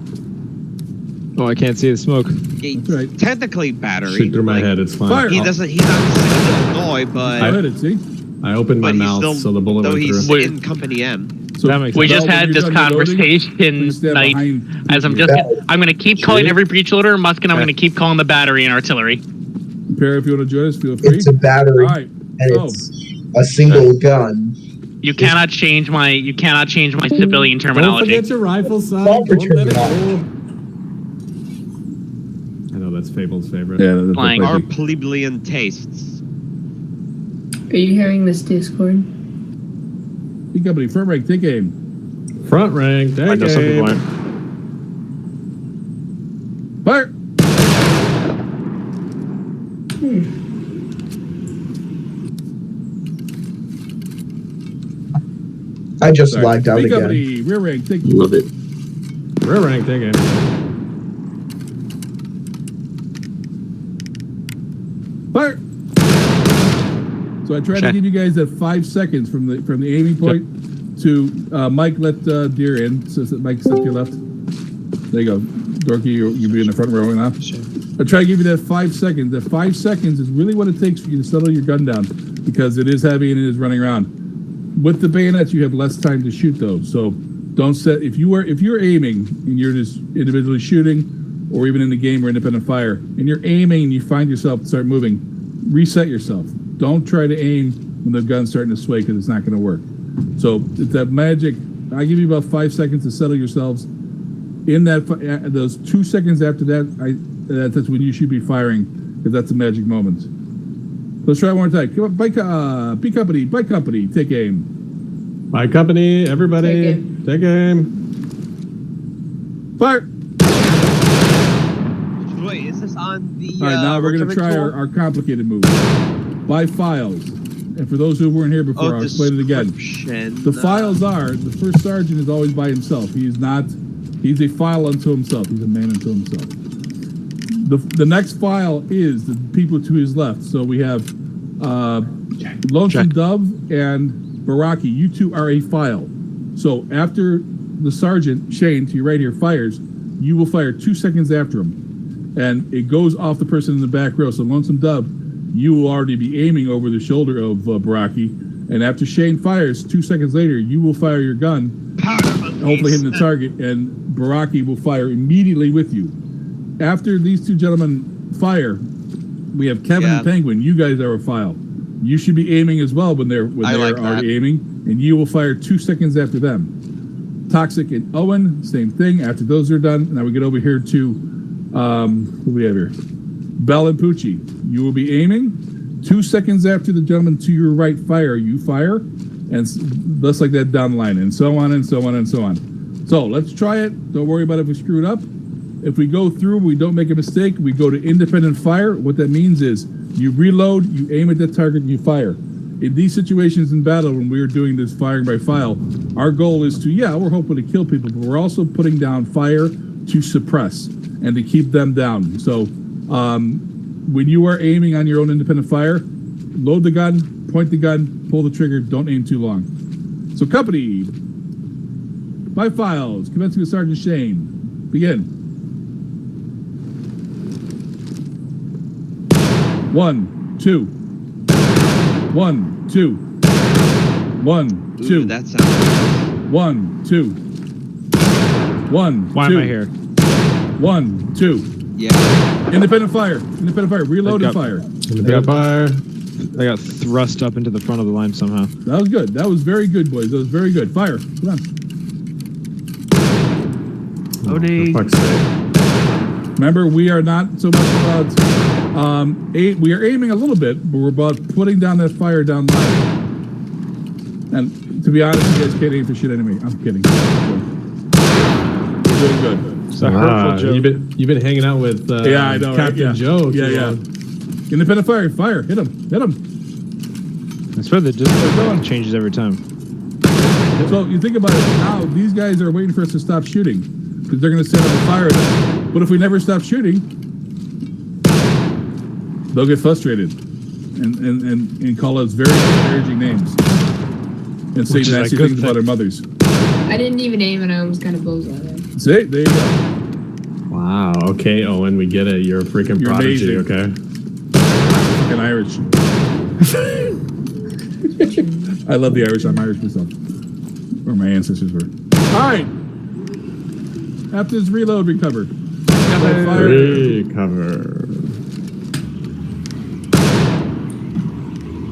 Oh, I can't see the smoke. That's right. Technically battery. Shoot through my like, head. It's fine. Fire. He's not sick Illinois, but I hit it. See. I opened my but he's mouth still so the bullet though went he's through. in company M. So That makes We sense. just Bell, when had you're this done reloading, conversation please stand night. behind As I'm Poochie. just, I'm gonna keep calling every breach loader Musk, and I'm gonna keep calling the battery and artillery. Perry, if you want to join us, feel free. It's a battery, All right. and So, it's a single gun. You cannot change my civilian Don't terminology. forget your rifle, son. Don't Don't let it forget go. I know that's Fable's favorite. yeah, that's Flying. Our what plebeian tastes. Are you hearing this Discord? B company, front rank, take aim. Front rank. I Take know some people aim. aren't. Fire. I just Sorry. lagged out B again. company, rear rank, take aim. Love it. Rear rank. Take aim. Fire. So I tried to Check. give you guys that 5 seconds from the aiming point to Mike let Deer in. So that Mike's up to your left. There you go. Dorky, you'll be in the front row now. I try to give you that 5 seconds. That 5 seconds is really what it takes for you to settle your gun down because it is heavy and it is running around. With the bayonets, you have less time to shoot those. So don't set if you're aiming and you're just individually shooting, or even in the game or independent fire, and you're aiming and you find yourself start moving, reset yourself. Don't try to aim when the gun's starting to sway because it's not going to work. So it's that magic. I give you about 5 seconds to settle yourselves. In that those 2 seconds after that, that's when you should be firing because that's a magic moment. Let's try it one more time. Come on, B company, take aim. My company. Everybody. Take Take aim. Fire. Wait, is this on the? All right, now we're going to try our complicated move. By files. And for those who weren't here before, I'll explain it again. The files are, the first sergeant is always by himself. He's a file unto himself. He's a man unto himself. The next file is the people to his left. So we have Lonesome Dove and Baraki. You two are a file. So after the sergeant, Shane, to your right here, fires, you will fire 2 seconds after him. And it goes off the person in the back row. So Lonesome Dove, you will already be aiming over the shoulder of Baraki. And after Shane fires, 2 seconds later, you will fire your gun, hopefully hitting the target, and Baraki will fire immediately with you. After these two gentlemen fire, we have Kevin and Penguin. You guys are a file. You should be aiming as well when they're already aiming, and you will fire 2 seconds after them. Toxic and Owen, same thing. After those are done, now we get over here to who do we have here? Bell and Poochie. You will be aiming 2 seconds after the gentleman to your right fire. You fire, and just like that down the line, and so on and so on and so on. So let's try it. Don't worry about if we screw it up. If we go through, we don't make a mistake, we go to independent fire. What that means is you reload, you aim at that target, and you fire. In these situations in battle, when we are doing this firing by file, our goal is to, we're hoping to kill people, but we're also putting down fire to suppress and to keep them down. So when you are aiming on your own independent fire, load the gun, point the gun, pull the trigger, don't aim too long. So company, my files, commencing with Sergeant Shane. Begin. 1, 2. 1, 2. 1, 2. Ooh, that sounds. 1, 2. 1, Why 2. am I here? 1, 2. Yeah. Independent fire. Independent fire. Reload and fire. Independent fire. I got thrust up into the front of the line somehow. That was good. That was very good, boys. That was very good. Fire. Come on. Loading. For fuck's sake. Remember, we are not so much about we are aiming a little bit, but we're about putting down that fire down line. And to be honest, you guys can't aim for shit anyway. I'm kidding. We're doing good. It's a hurtful joke. You've been hanging out with Yeah, I know, right? Captain Yeah. Joe. Yeah, too yeah. long. Independent fire. Fire. Hit him. Hit him. I swear the distance changes every time. So you think about it now, these guys are waiting for us to stop shooting because they're going to set up a fire. But if we never stop shooting, they'll get frustrated and call us very disparaging names and say Which is a nasty good things about our mothers. I didn't even aim and I almost got a bullseye there. See, there you go. Wow. Okay, Owen, we get it. You're a freaking You're prodigy. amazing. Okay. Fucking Irish. I love the Irish. I'm Irish myself. Or my ancestors were. All right. After this reload, recover. Fire. Recover.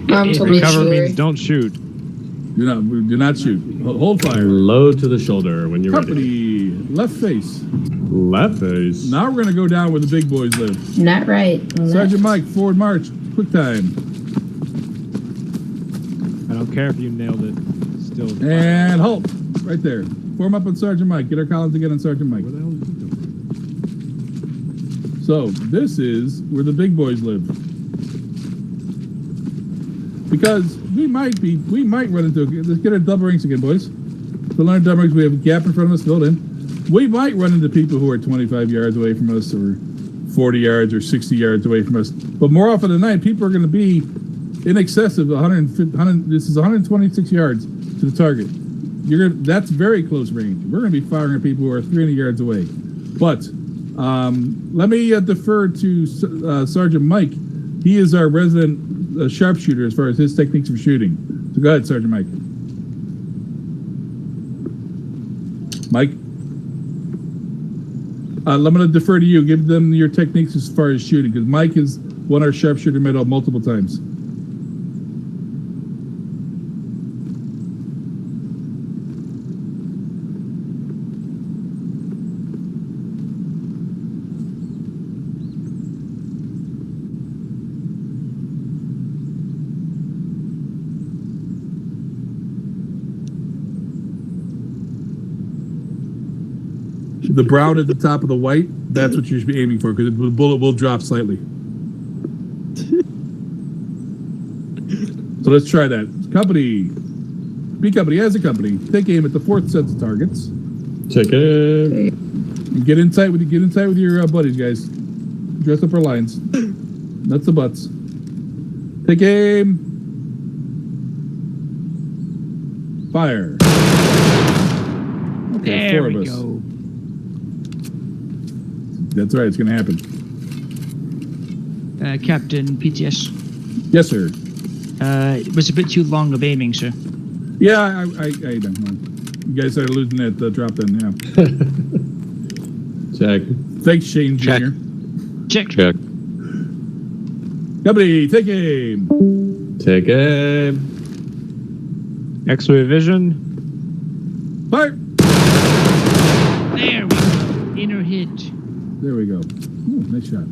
Mom told me to Recover shoot. means don't shoot. Do not shoot. Hold fire. Load to the shoulder when you're ready. Company, left face. Left face. Now we're going to go down where the big boys live. Not right. Sergeant Mike, forward march. Quick time. I don't care if you nailed it. Still. And halt. Right there. Form up on Sergeant Mike. Get our columns again on Sergeant Mike. So, this is where the big boys live. Because we might run into, let's get our double ranks again, boys. To learn double ranks, we have a gap in front of us filled in. We might run into people who are 25 yards away from us or 40 yards or 60 yards away from us. But more often than not, people are going to be in excess of 100, this is 126 yards to the target. That's very close range. We're going to be firing at people who are 300 yards away. But let me defer to Sergeant Mike. He is our resident sharpshooter as far as his techniques for shooting. So go ahead, Sergeant Mike. Mike? I'm going to defer to you. Give them your techniques as far as shooting, because Mike has won our sharpshooter medal multiple times. The brown at the top of the white, that's what you should be aiming for, because the bullet will drop slightly. So let's try that. Company, B company as a company, take aim at the fourth set of targets. Check it. And get in tight with your buddies, guys. Dress up our lines. Nuts the butts. Take aim. Fire. Okay, There four we of us. go. That's right. It's gonna happen. Captain PTS. Yes, sir. It was a bit too long of aiming, sir. Yeah, I don't know. You guys started losing that drop then. Yeah. Check. Thanks, Shane Check. Jr. Check. Check. Company, take aim. Take aim. X-ray vision. Fire. There we go. Inner hit. There we go. Ooh, nice shot.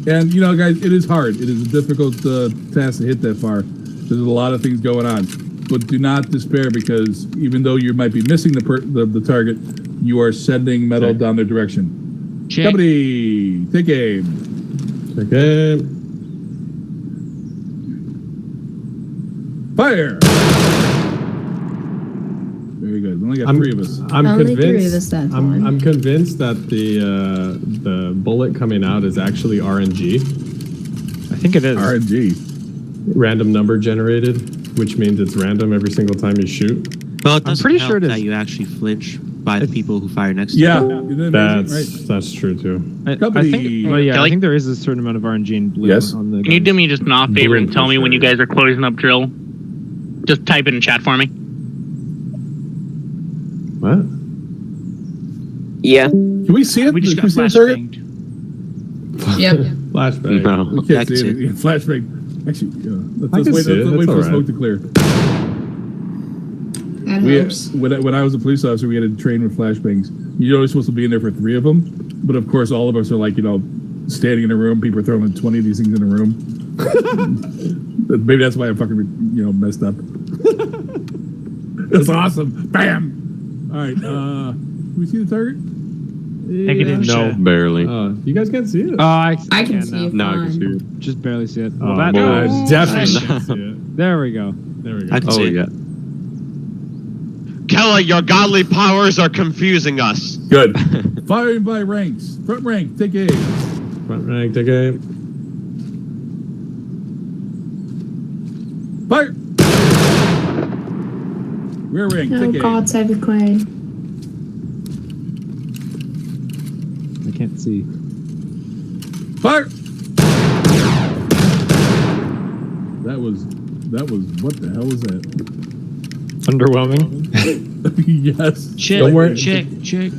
And, you know, guys, it is hard. It is a difficult task to hit that far. There's a lot of things going on. But do not despair, because even though you might be missing the target, you are sending metal down their direction. Check. Company, take aim. Check aim. Fire. Very good. only got three of us. I'm Only convinced. three of us that I'm, time. I'm convinced that the bullet coming out is actually RNG, I think it is. RNG. random number generated, which means it's random every single time you shoot. Well, it I'm doesn't pretty help sure it is. that you actually flinch by the people who fire next to Yeah. you. Isn't that amazing? That's true too. I Company- think, well, yeah, I Kelly? think there is a certain amount of RNG in blue Yes. on the Can you gun. do me just an off favor and Blue tell me for when you sure. guys are closing up drill? Just type it in chat for me. What? Yeah. Can we see it? We just Can got we see the target? flashbanged. Yep. Flashbang. No. We I can't can see see it. it. Yeah, flashbang. Actually, I let's can wait, see it. let's wait It's for alright. smoke to clear. That We, helps. when I was a police officer, we had to train with flashbangs. You're only supposed to be in there for 3 of them, but of course, all of us are like, standing in a room. People are throwing in 20 of these things in a room. Maybe that's why I'm fucking, messed up. That's awesome. Bam. All right. Can we see the target? Negative. No. Barely. You guys can't see it. I can can see now. it No, I can fine. see it. Just barely see it. Oh, Well, that. no, I Oh, definitely can't see it. there we go. There we go. I can see it. Kelly, your godly powers are confusing us. Good. Firing by ranks. Front rank. Take aim. Front rank, take aim. Fire. Rear rank. Oh Take aim. God, save the queen. I can't see. Fire. That was what the hell was that? Underwhelming. Yes. Check, Don't worry. check. Check.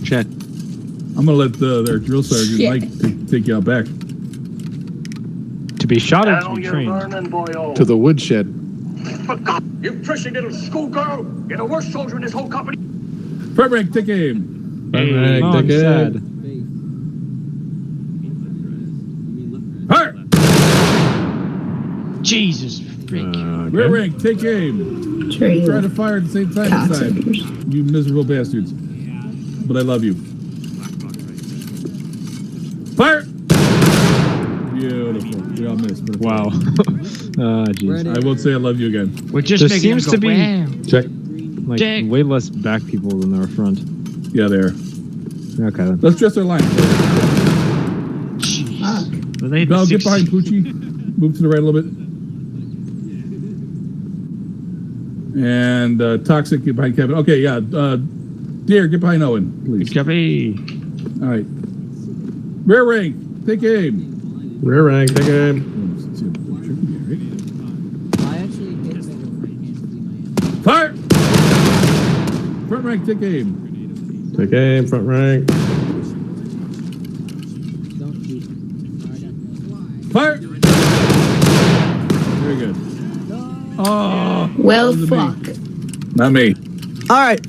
Check. I'm gonna let their drill sergeant Shit. Mike take you out back. To be shot or to be trained? To the woodshed. You prissy little schoolgirl! You're the worst soldier in this whole company. Front rank. Take aim. Front rank, Oh, I'm take sad. aim. Fire. Jesus frick. Rear Okay. rank. Take aim. Tree. Try to fire at the same time this time. Cocksuckers. You miserable bastards. But I love you. Fire. Beautiful. We all missed. but- Wow. Jeez. I won't say I love you again. We're just There making seems them to go, be- wow. Check. Like Jack. way less back people than there are front. Yeah, there. Okay. Then. Let's dress our line. Fuck. Well, they Bell, get 60 behind Poochie. Move to the right a little bit. And Toxic, get behind Kevin. Okay, yeah. Deer, get behind Owen, please. Copy. All right. Rear rank. Take aim. Rear rank, take aim. I actually hate Fire. Front rank. Take aim. Take aim, front rank. Fire. Very good. Oh. Well, that was fuck. me. Not me. All right.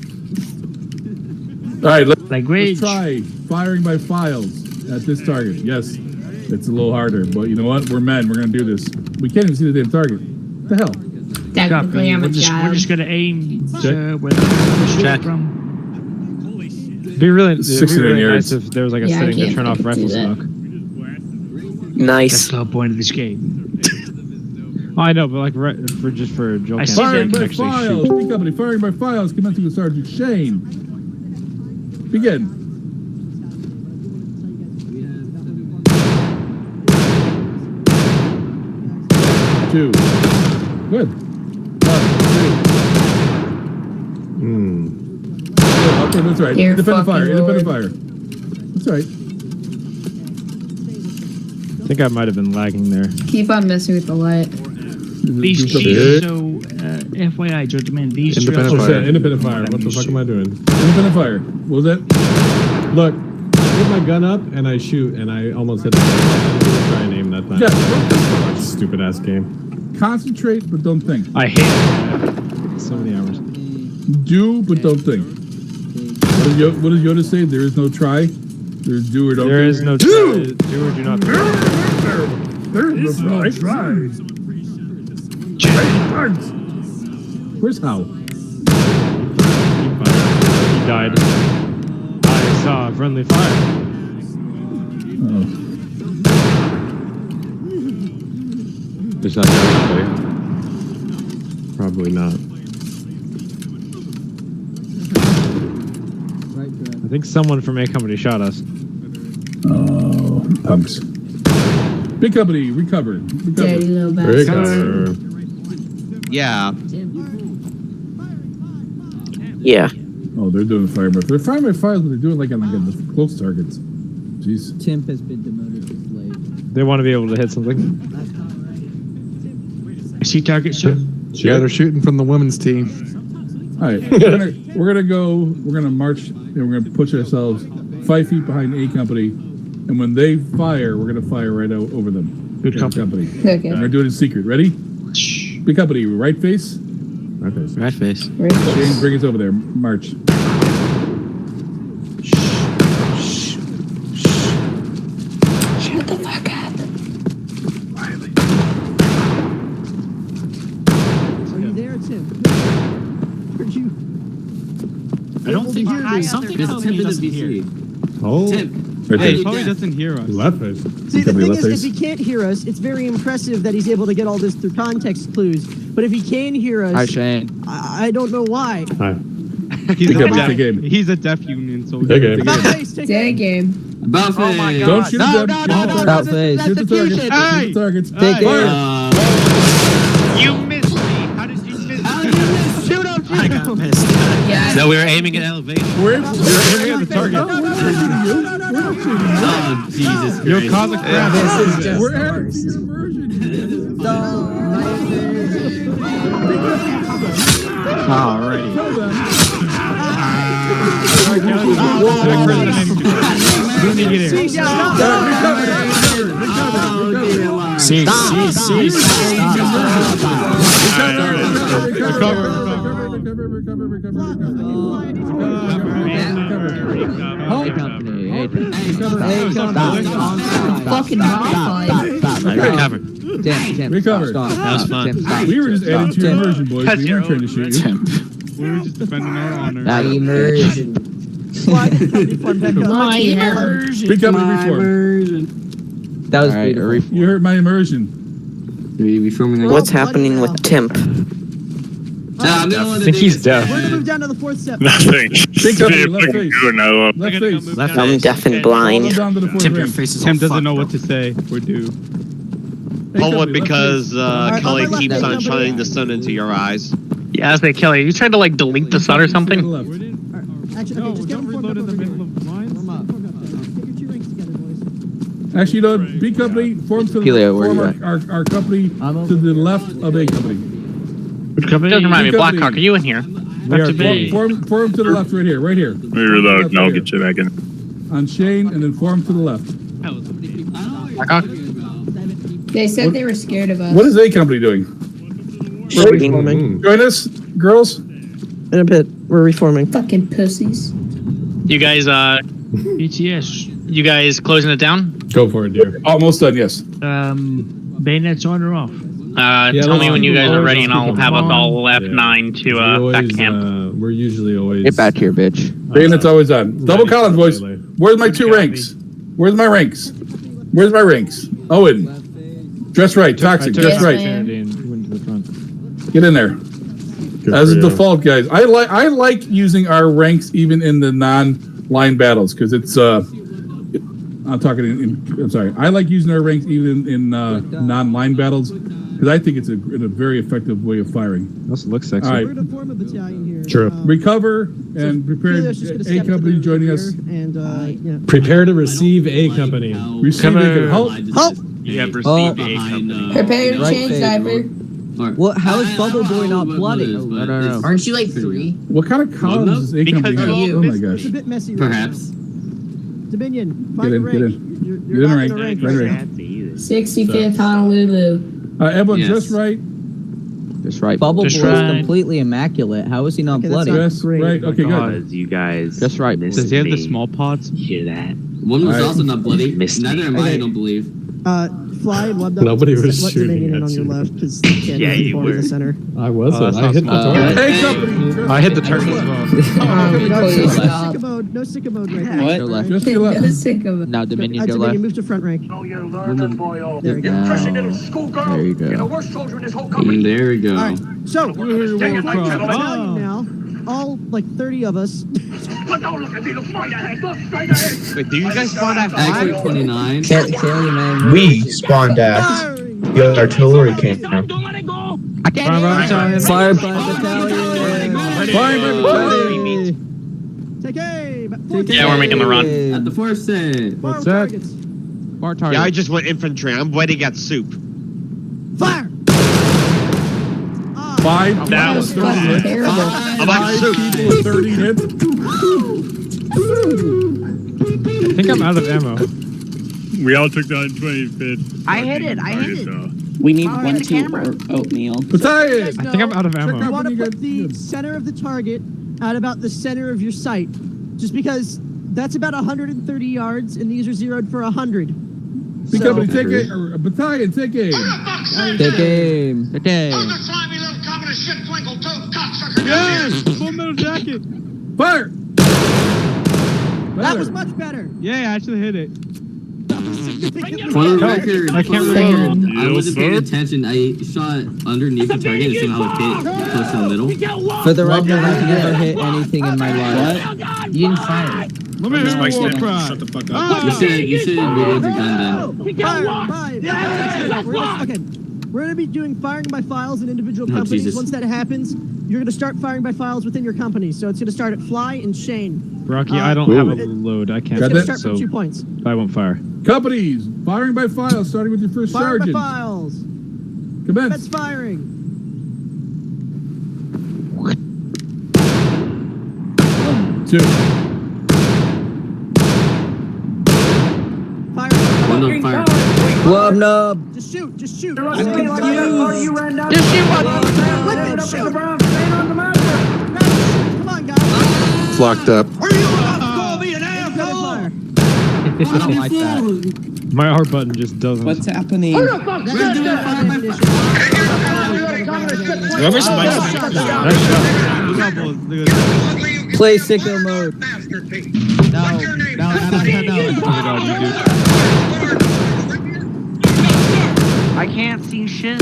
All right, let's Language. try firing by files at this target. Yes, it's a little harder, but you know what? We're men. We're going to do this. We can't even see the damn target. What the hell? Technically, I'm a We're just child. gonna aim Check. where the shoot Check. from. It'd be really, it'd be 69 really yards. nice if there was like a Yeah, I setting to can't turn off fucking rifle do that. stock. That's Nice. the whole point of this game. Oh, I know, but like just for Joel. I see Firing them by actually files. shoot. B company. Firing by files. Commencing with Sergeant Shane. Begin. Two. Good. 1, 2. Okay, that's right. Dear Independent fire. fucking Independent Lord. fire. That's right. I think I might have been lagging there. Keep on messing with the light. These Do something. keys, so FYI, gentlemen, these Independent drills Oh, fire. shit, independent fire. What the fuck am I doing? Independent fire. What was that? Look, I put my gun up and I shoot and I almost hit the I didn't try and aim that time. Yeah. Stupid ass game. Concentrate, but don't think. I hate it. So many hours. Do, but don't think. What does Yoda say? There is no try. There's do or don't There think. is no try. Do or do not. There is no try. Where's Hal? He died. I saw friendly fire. Oh. Is that going to? Probably not. I think someone from A Company shot us. Oh, punks. Big company, recovered. Dirty little Very bastard. good. Yeah. Yeah. Oh, they're doing fire by fire. They're fire by fire, but they're doing like on the close targets. Jeez. Timp has been demoted to slave. They want to be able to hit something. I see target, sir. Yeah, they're shooting from the women's team. All right, we're gonna march, and we're gonna push ourselves 5 feet behind A Company, and when they fire, we're gonna fire right out over them. Good company. Okay. And we're doing it in secret. Ready? Big company, right face. Right face. Right face. Shane, bring us over there. March. Shut the fuck up. Are you there, Tim? Where'd you? I don't think something tells me he doesn't hear. Oh, Right there. Probably doesn't hear us. left face. See, the Somebody thing left is, face. if he can't hear us, it's very impressive that he's able to get all this through context clues. But if he can hear us, Hi, Shane. I don't know why. Hi. He's Big a game, deaf. big game. He's a deaf union soldier. Big game. About face, take Day it. game. Oh my God. Don't shoot No, them. no, no, no, About that's- face. that's Shoot the targets. diffusion. Shoot the targets. Take Fire. You missed me. How did you miss me? Shoot him, I shoot got him. missed. Yeah. No, we were aiming at elevation. We're You're aiming at the target. Oh, Jesus Christ. You'll cause a crash. We're adding to your immersion. Alrighty. Tell them. We need to get here. A Company. A Fucking hot Recovered. Tim, Recovered. stop. That was fun. Tim, stop. We were just adding to your Tim. immersion, boys. That's We weren't trying to shoot you. We were just defending our honor. That immersion. My immersion. Big company reform. That was Alright, beautiful. You hurt my immersion. What's happening with Timp? I think he's deaf. We're gonna move down to the fourth step. Nothing. Big company, left face. Left face. Left I'm face. deaf and Follow blind. down to the fourth Tim, your ring. face is Tim all doesn't fucked know up. what to say. We're due. Hey, company, left Kelly Alright, keeps on shining the sun into your eyes. Yeah, as they kill you. You tried to like delete the sun or face. To the something? left. Actually, No, okay, just get don't them formed reload up in the over middle here. of lines. Form up. Get your 2 ranks together, boys. Actually, you know, B company forms to Helio, where you form our company to the left of A company. Good company. Doesn't remind me. Big company. Blackhawk, are you in here? We are B. Form to the left right here, right here. Let me reload and I'll get you back in. On Shane, and then form to the left. Blackhawk? They said they were scared of us. What is A company doing? We're reforming. Join us, girls. In a bit, we're reforming. Fucking pussies. You guys, BTS. you guys closing it down? Go for it, dear. Almost done, yes. Bayonets on or off? Tell me when you guys are ready and I'll always have us all Yeah. F9 to We back always, to camp. we're usually always. Get back here, bitch. Bayonet's always on. Double Collins, boys. Where's my 2 ranks? Where's my ranks? Where's my ranks? Owen. Dress right. Toxic. I took Dress Yes, right. ma'am. opportunity and went to the front. Get in there. Good As for a you. default, guys. I like using our ranks even in the non-line battles because it's I'm talking I'm sorry. I like using our ranks even in non-line battles because I think it's a very effective way of firing. This looks sexy. All right. We're gonna form a battalion here. True. Recover and prepare Helios just gonna A step to company the joining rear us. And yeah. Prepare to receive A Company. Receive it. Halt. Halt! You have Oh. received A company. Prepare to Right change face. diaper. What? How is Bubble Boy not bloody? No. Aren't you like 3? What kind of columns is A company Because have? you- Oh my It's gosh. a bit messy. Perhaps. Dominion, find Get in, a get rank. in. You're Get in not rank. in a rank Right, right right. now. 65th Honolulu. Everyone just right. Just right. Bubble Just Boy is right. completely immaculate. How is he not bloody? Just right. Okay, good. You guys. Just right. Does he have the small pods? Hear that? One was also not bloody. Neither am I don't believe. Fly and Web. Nobody was let shooting Dominion in at on your you. left because you can't really form in the center. I wasn't. that's I not hit the small. target. A company. I hit the target as well. Please stop. No sicko mode right now. Go left. Just to your left. Go sick of it. Now Dominion, go Dominion, left. move to front rank. Oh, you learned it, boyo. There we go. You prissy Now, little schoolgirl. there you go. You're the worst soldier in this whole company. There we go. Alright, so, Stay in line, gentlemen. battalion now. all like 30 of us. But don't look at me, look straight ahead, look straight ahead. Wait, do you guys spawn at 5? 29. We spawned at the artillery camp. Don't let it go. I can't Fire by battalion. Take aim. Yeah, we're making the run. At the force set. What's that? Targets. Bar target. Yeah, I just went infantry. I'm waiting at soup. Fire. 5 That was fucking terrible. I'm at soup. 30 hits. I think I'm out of ammo. We all took down 20 fit. I hit it. We need Fire one, the two, camera. or oatmeal. Battalion! I think I'm out of Check ammo. out You want to when you put get- the center of the target at about the center of your sight, just because that's about 130 yards, and these are zeroed for 100. Big company, take aim. Or, Battalion, take aim. Take aim. Okay. slimy little communist shit twinkle toad cocksucker. Yes! Full metal jacket! Fire! That was much better. Yeah, I actually hit it. For the record, I can't Same. I wasn't paying attention. I shot underneath the target and somehow it hit close to the middle. For the record, I've never hit anything in my life. You didn't fire it. Let me hear Mike war Stanley, cry. shut the fuck Ah! up. You should reload your gun Fire, five. We're gonna be doing firing by files in individual Oh, companies. Jesus. Once that happens, you're gonna start firing by files within your company. So it's gonna start at Fly and Shane. Rocky, I don't have a load. I can't. Got It's gonna that? start from So 2 points. I won't fire. Companies, firing by file, starting with your first Fire by sergeant. files. Commence. That's firing. Two. Fire. One on fire. Club nub. Just shoot. Just shoot. You ran down. Just shoot. Shoot. Come on, guys. It's locked up. Were you about to call me an Fire. asshole? I don't like that. My R button just doesn't. What's happening? Whoever's Nice shot. Play sicko mode. No. I can't see shit.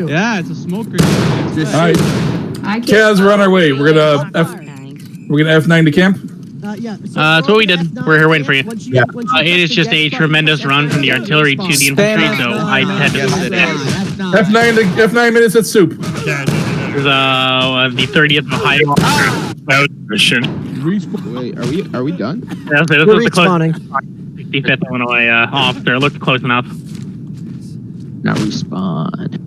Yeah, it's a smoke grenade. All right, I can't. Kaz, we're on our way. We're gonna F9 to camp. Yeah. That's what we did. We're here waiting for you. Yeah. It is just a tremendous run from the artillery to the infantry, so I had to sit in. F9 minutes at soup. There's the 30th of Ohio. Mission. Wait, are we done? This We're was the respawning. 65th Illinois officer. Looked close enough. Not respawn.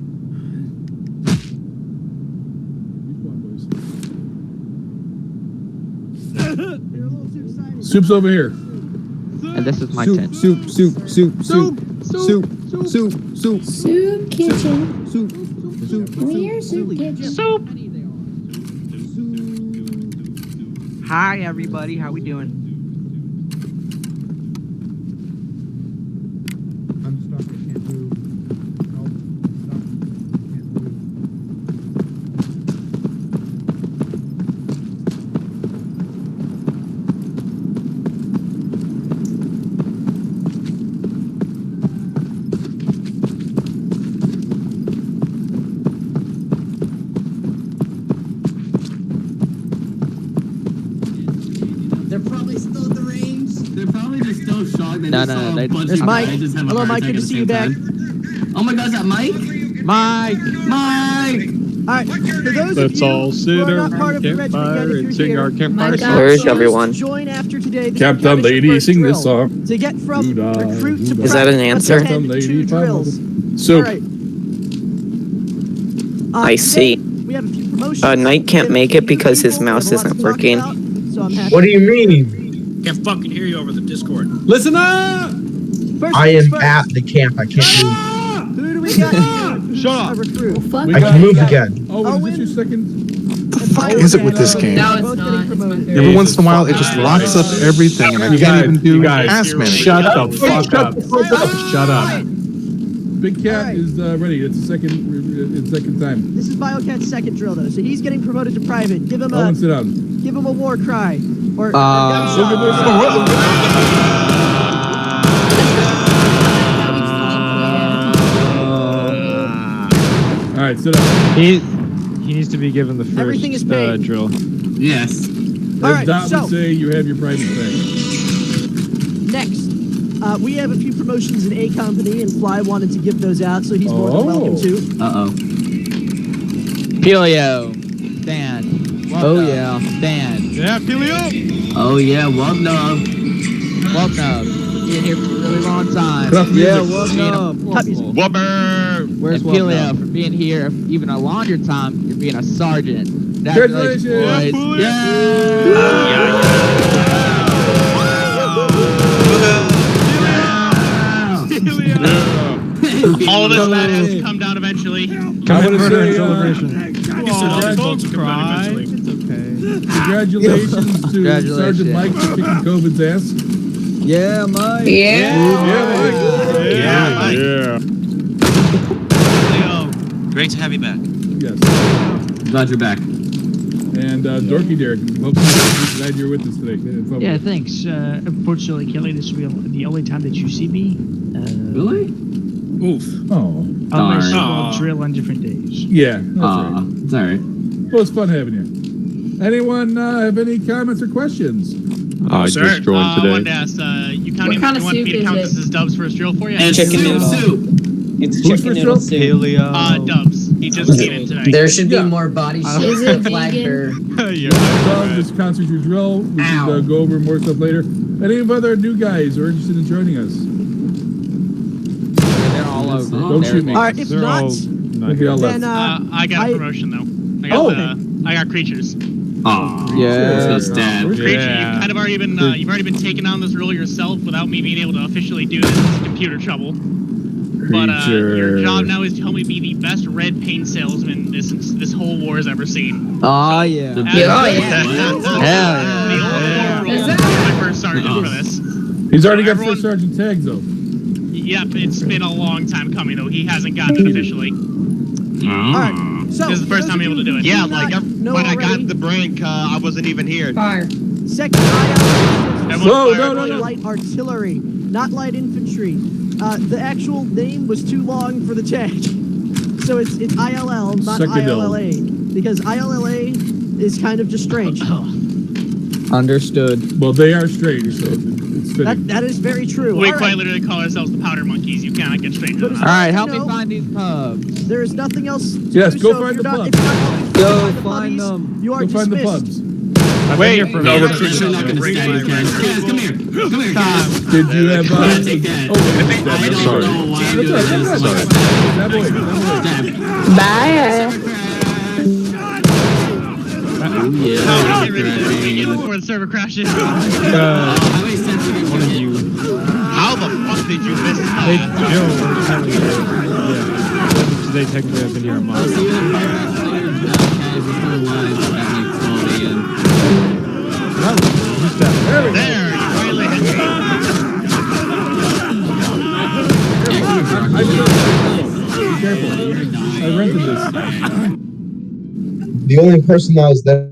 Soup's over here. And this is my Soup, tent. soup, soup, soup, soup, soup, soup, soup, Soup kitchen. soup, soup. Where's soup kitchen? Hi, everybody. How we doing? I'm stuck. I can't move. They're probably still at the range. They're probably just still shocked. They No, just no, saw a they- bunch There's of Mike. guys just have a Hello, heart Mike. attack Good to at the see you same back. time. Oh my God, is that Mike? Mike! Mike! All right. For those Let's of you all who sit are not around part of the regiment campfire yet, and if sing you're our here, campfire My song. God. Where's Choose everyone? join after today. This Captain is your Lady, first sing drill. this song. To get from Doo-dah, recruit to doo-dah. Is that an answer? attend Captain 2 Lady, drills. Soup. All right. I see. We have a few promotions. Knight can't make it because his mouse We have a lot isn't to talk working. about, so I'm happy. What do you mean? Can't fucking hear you over the Discord. Listen up! First I things am first. at the camp. I can't move. Who do we got? Shut up. A recruit. Fuck. We I got- can move again. Oh, is this your second? What is it with this game? No, it's not. It's my third. Every once in a while, it just locks up everything, and I can't even do task management. Shut the fuck up. Shut up. Big Cat Alright. is ready. It's the second time. This is Biocat's second drill, though, so he's getting promoted to private. Give him Owen, sit down. a war cry, or All right, sit down. He needs to be given the first Everything is paid. drill. Yes. All As right, Dot so would say, you have your private thing. next, we have a few promotions in A Company, and Fly wanted to give those out, so he's more than welcome to. Uh-oh. Pelio. Dan. Oh, yeah. Dan. Yeah, Pelio. Oh, yeah, welcome. Welcome. Been here for a really long time. Yeah, welcome. Where's and Pelio for being here even a longer time. You're being a sergeant. Congratulations. boys. All of this that has to come down eventually. I want to say, congratulations to Sergeant Mike for kicking COVID's ass. Yeah, Mike. Great to have you back. Yes. Glad you're back. And Dorky Derek, hopefully glad you're with us today. Yeah, thanks. Unfortunately, Kelly, this will be the only time that you see me. Really? Oh. Unless Darn. we'll drill on different days. Yeah, that's right. It's alright. Well, it's fun having you. Anyone have any comments or questions? I just joined I wanted to today. ask, you counting? What kind You of want me soup to is count it? this as Dubs first drill for you? And Chicken noodle. soup. It's Who's chicken for noodle sure? soup. Dubs. He just came in today. There should be Yeah. more body Is shapes it than flag vegan? bear. This concert's your drill. We can go over more stuff later. Any of other new guys are interested in joining us? They're all over. Don't shoot me. All right, if They're not, all not Okay, I'll here. left. then I got a promotion though. I got creatures. Aw. Yeah. So sad. Creature, Yeah. you've kind of already been taking on this role yourself without me being able to officially do this. It's computer trouble. But your job now is to help me be the best red paint salesman this whole war has ever seen. Oh, yeah. The As- best Oh, yeah. one. The old war role is my first sergeant for this. He's already got Everyone- first sergeant tags though. Yep, it's been a long time coming though. He hasn't gotten it officially. all right. So This is the first time I'm able to do it. Yeah, when I got the break, I wasn't even here. Fire. second IL Everyone No, fire. light artillery, not light infantry. The actual name was too long for the tag, so it's ILL, not Second L. ILLA, because ILLA is kind of just strange. Understood. Well, they are strange, so it's fitting. That is very true. We All quite right, literally call ourselves the powder monkeys. You cannot get stranger than All that. right, help me No. find these pubs. there is nothing else. To Yes, do, go so find if the you're not- pubs. if you're not helping Go the find puppies, them. You are Go find the dismissed. pubs. I've been here for Yeah, about I'm sure not gonna stand you, Kaz. Kaz, come here. Come here, Kaz. Did you have Come on, take that. Oh, I don't sorry. know why I'm That's doing all right, this. that's all right. That boy, that boy. Bye. Oh, yeah. Get ready to begin before the server crashes. Highway sensitive. one of you. How the fuck did you miss They, that? Jill, or Kelly, yeah. They technically have been here a I'll month. see you in the Kaz before live at like 12 a.m. Who's that? There, you finally hit me. Be careful. I rented this. The only person that was there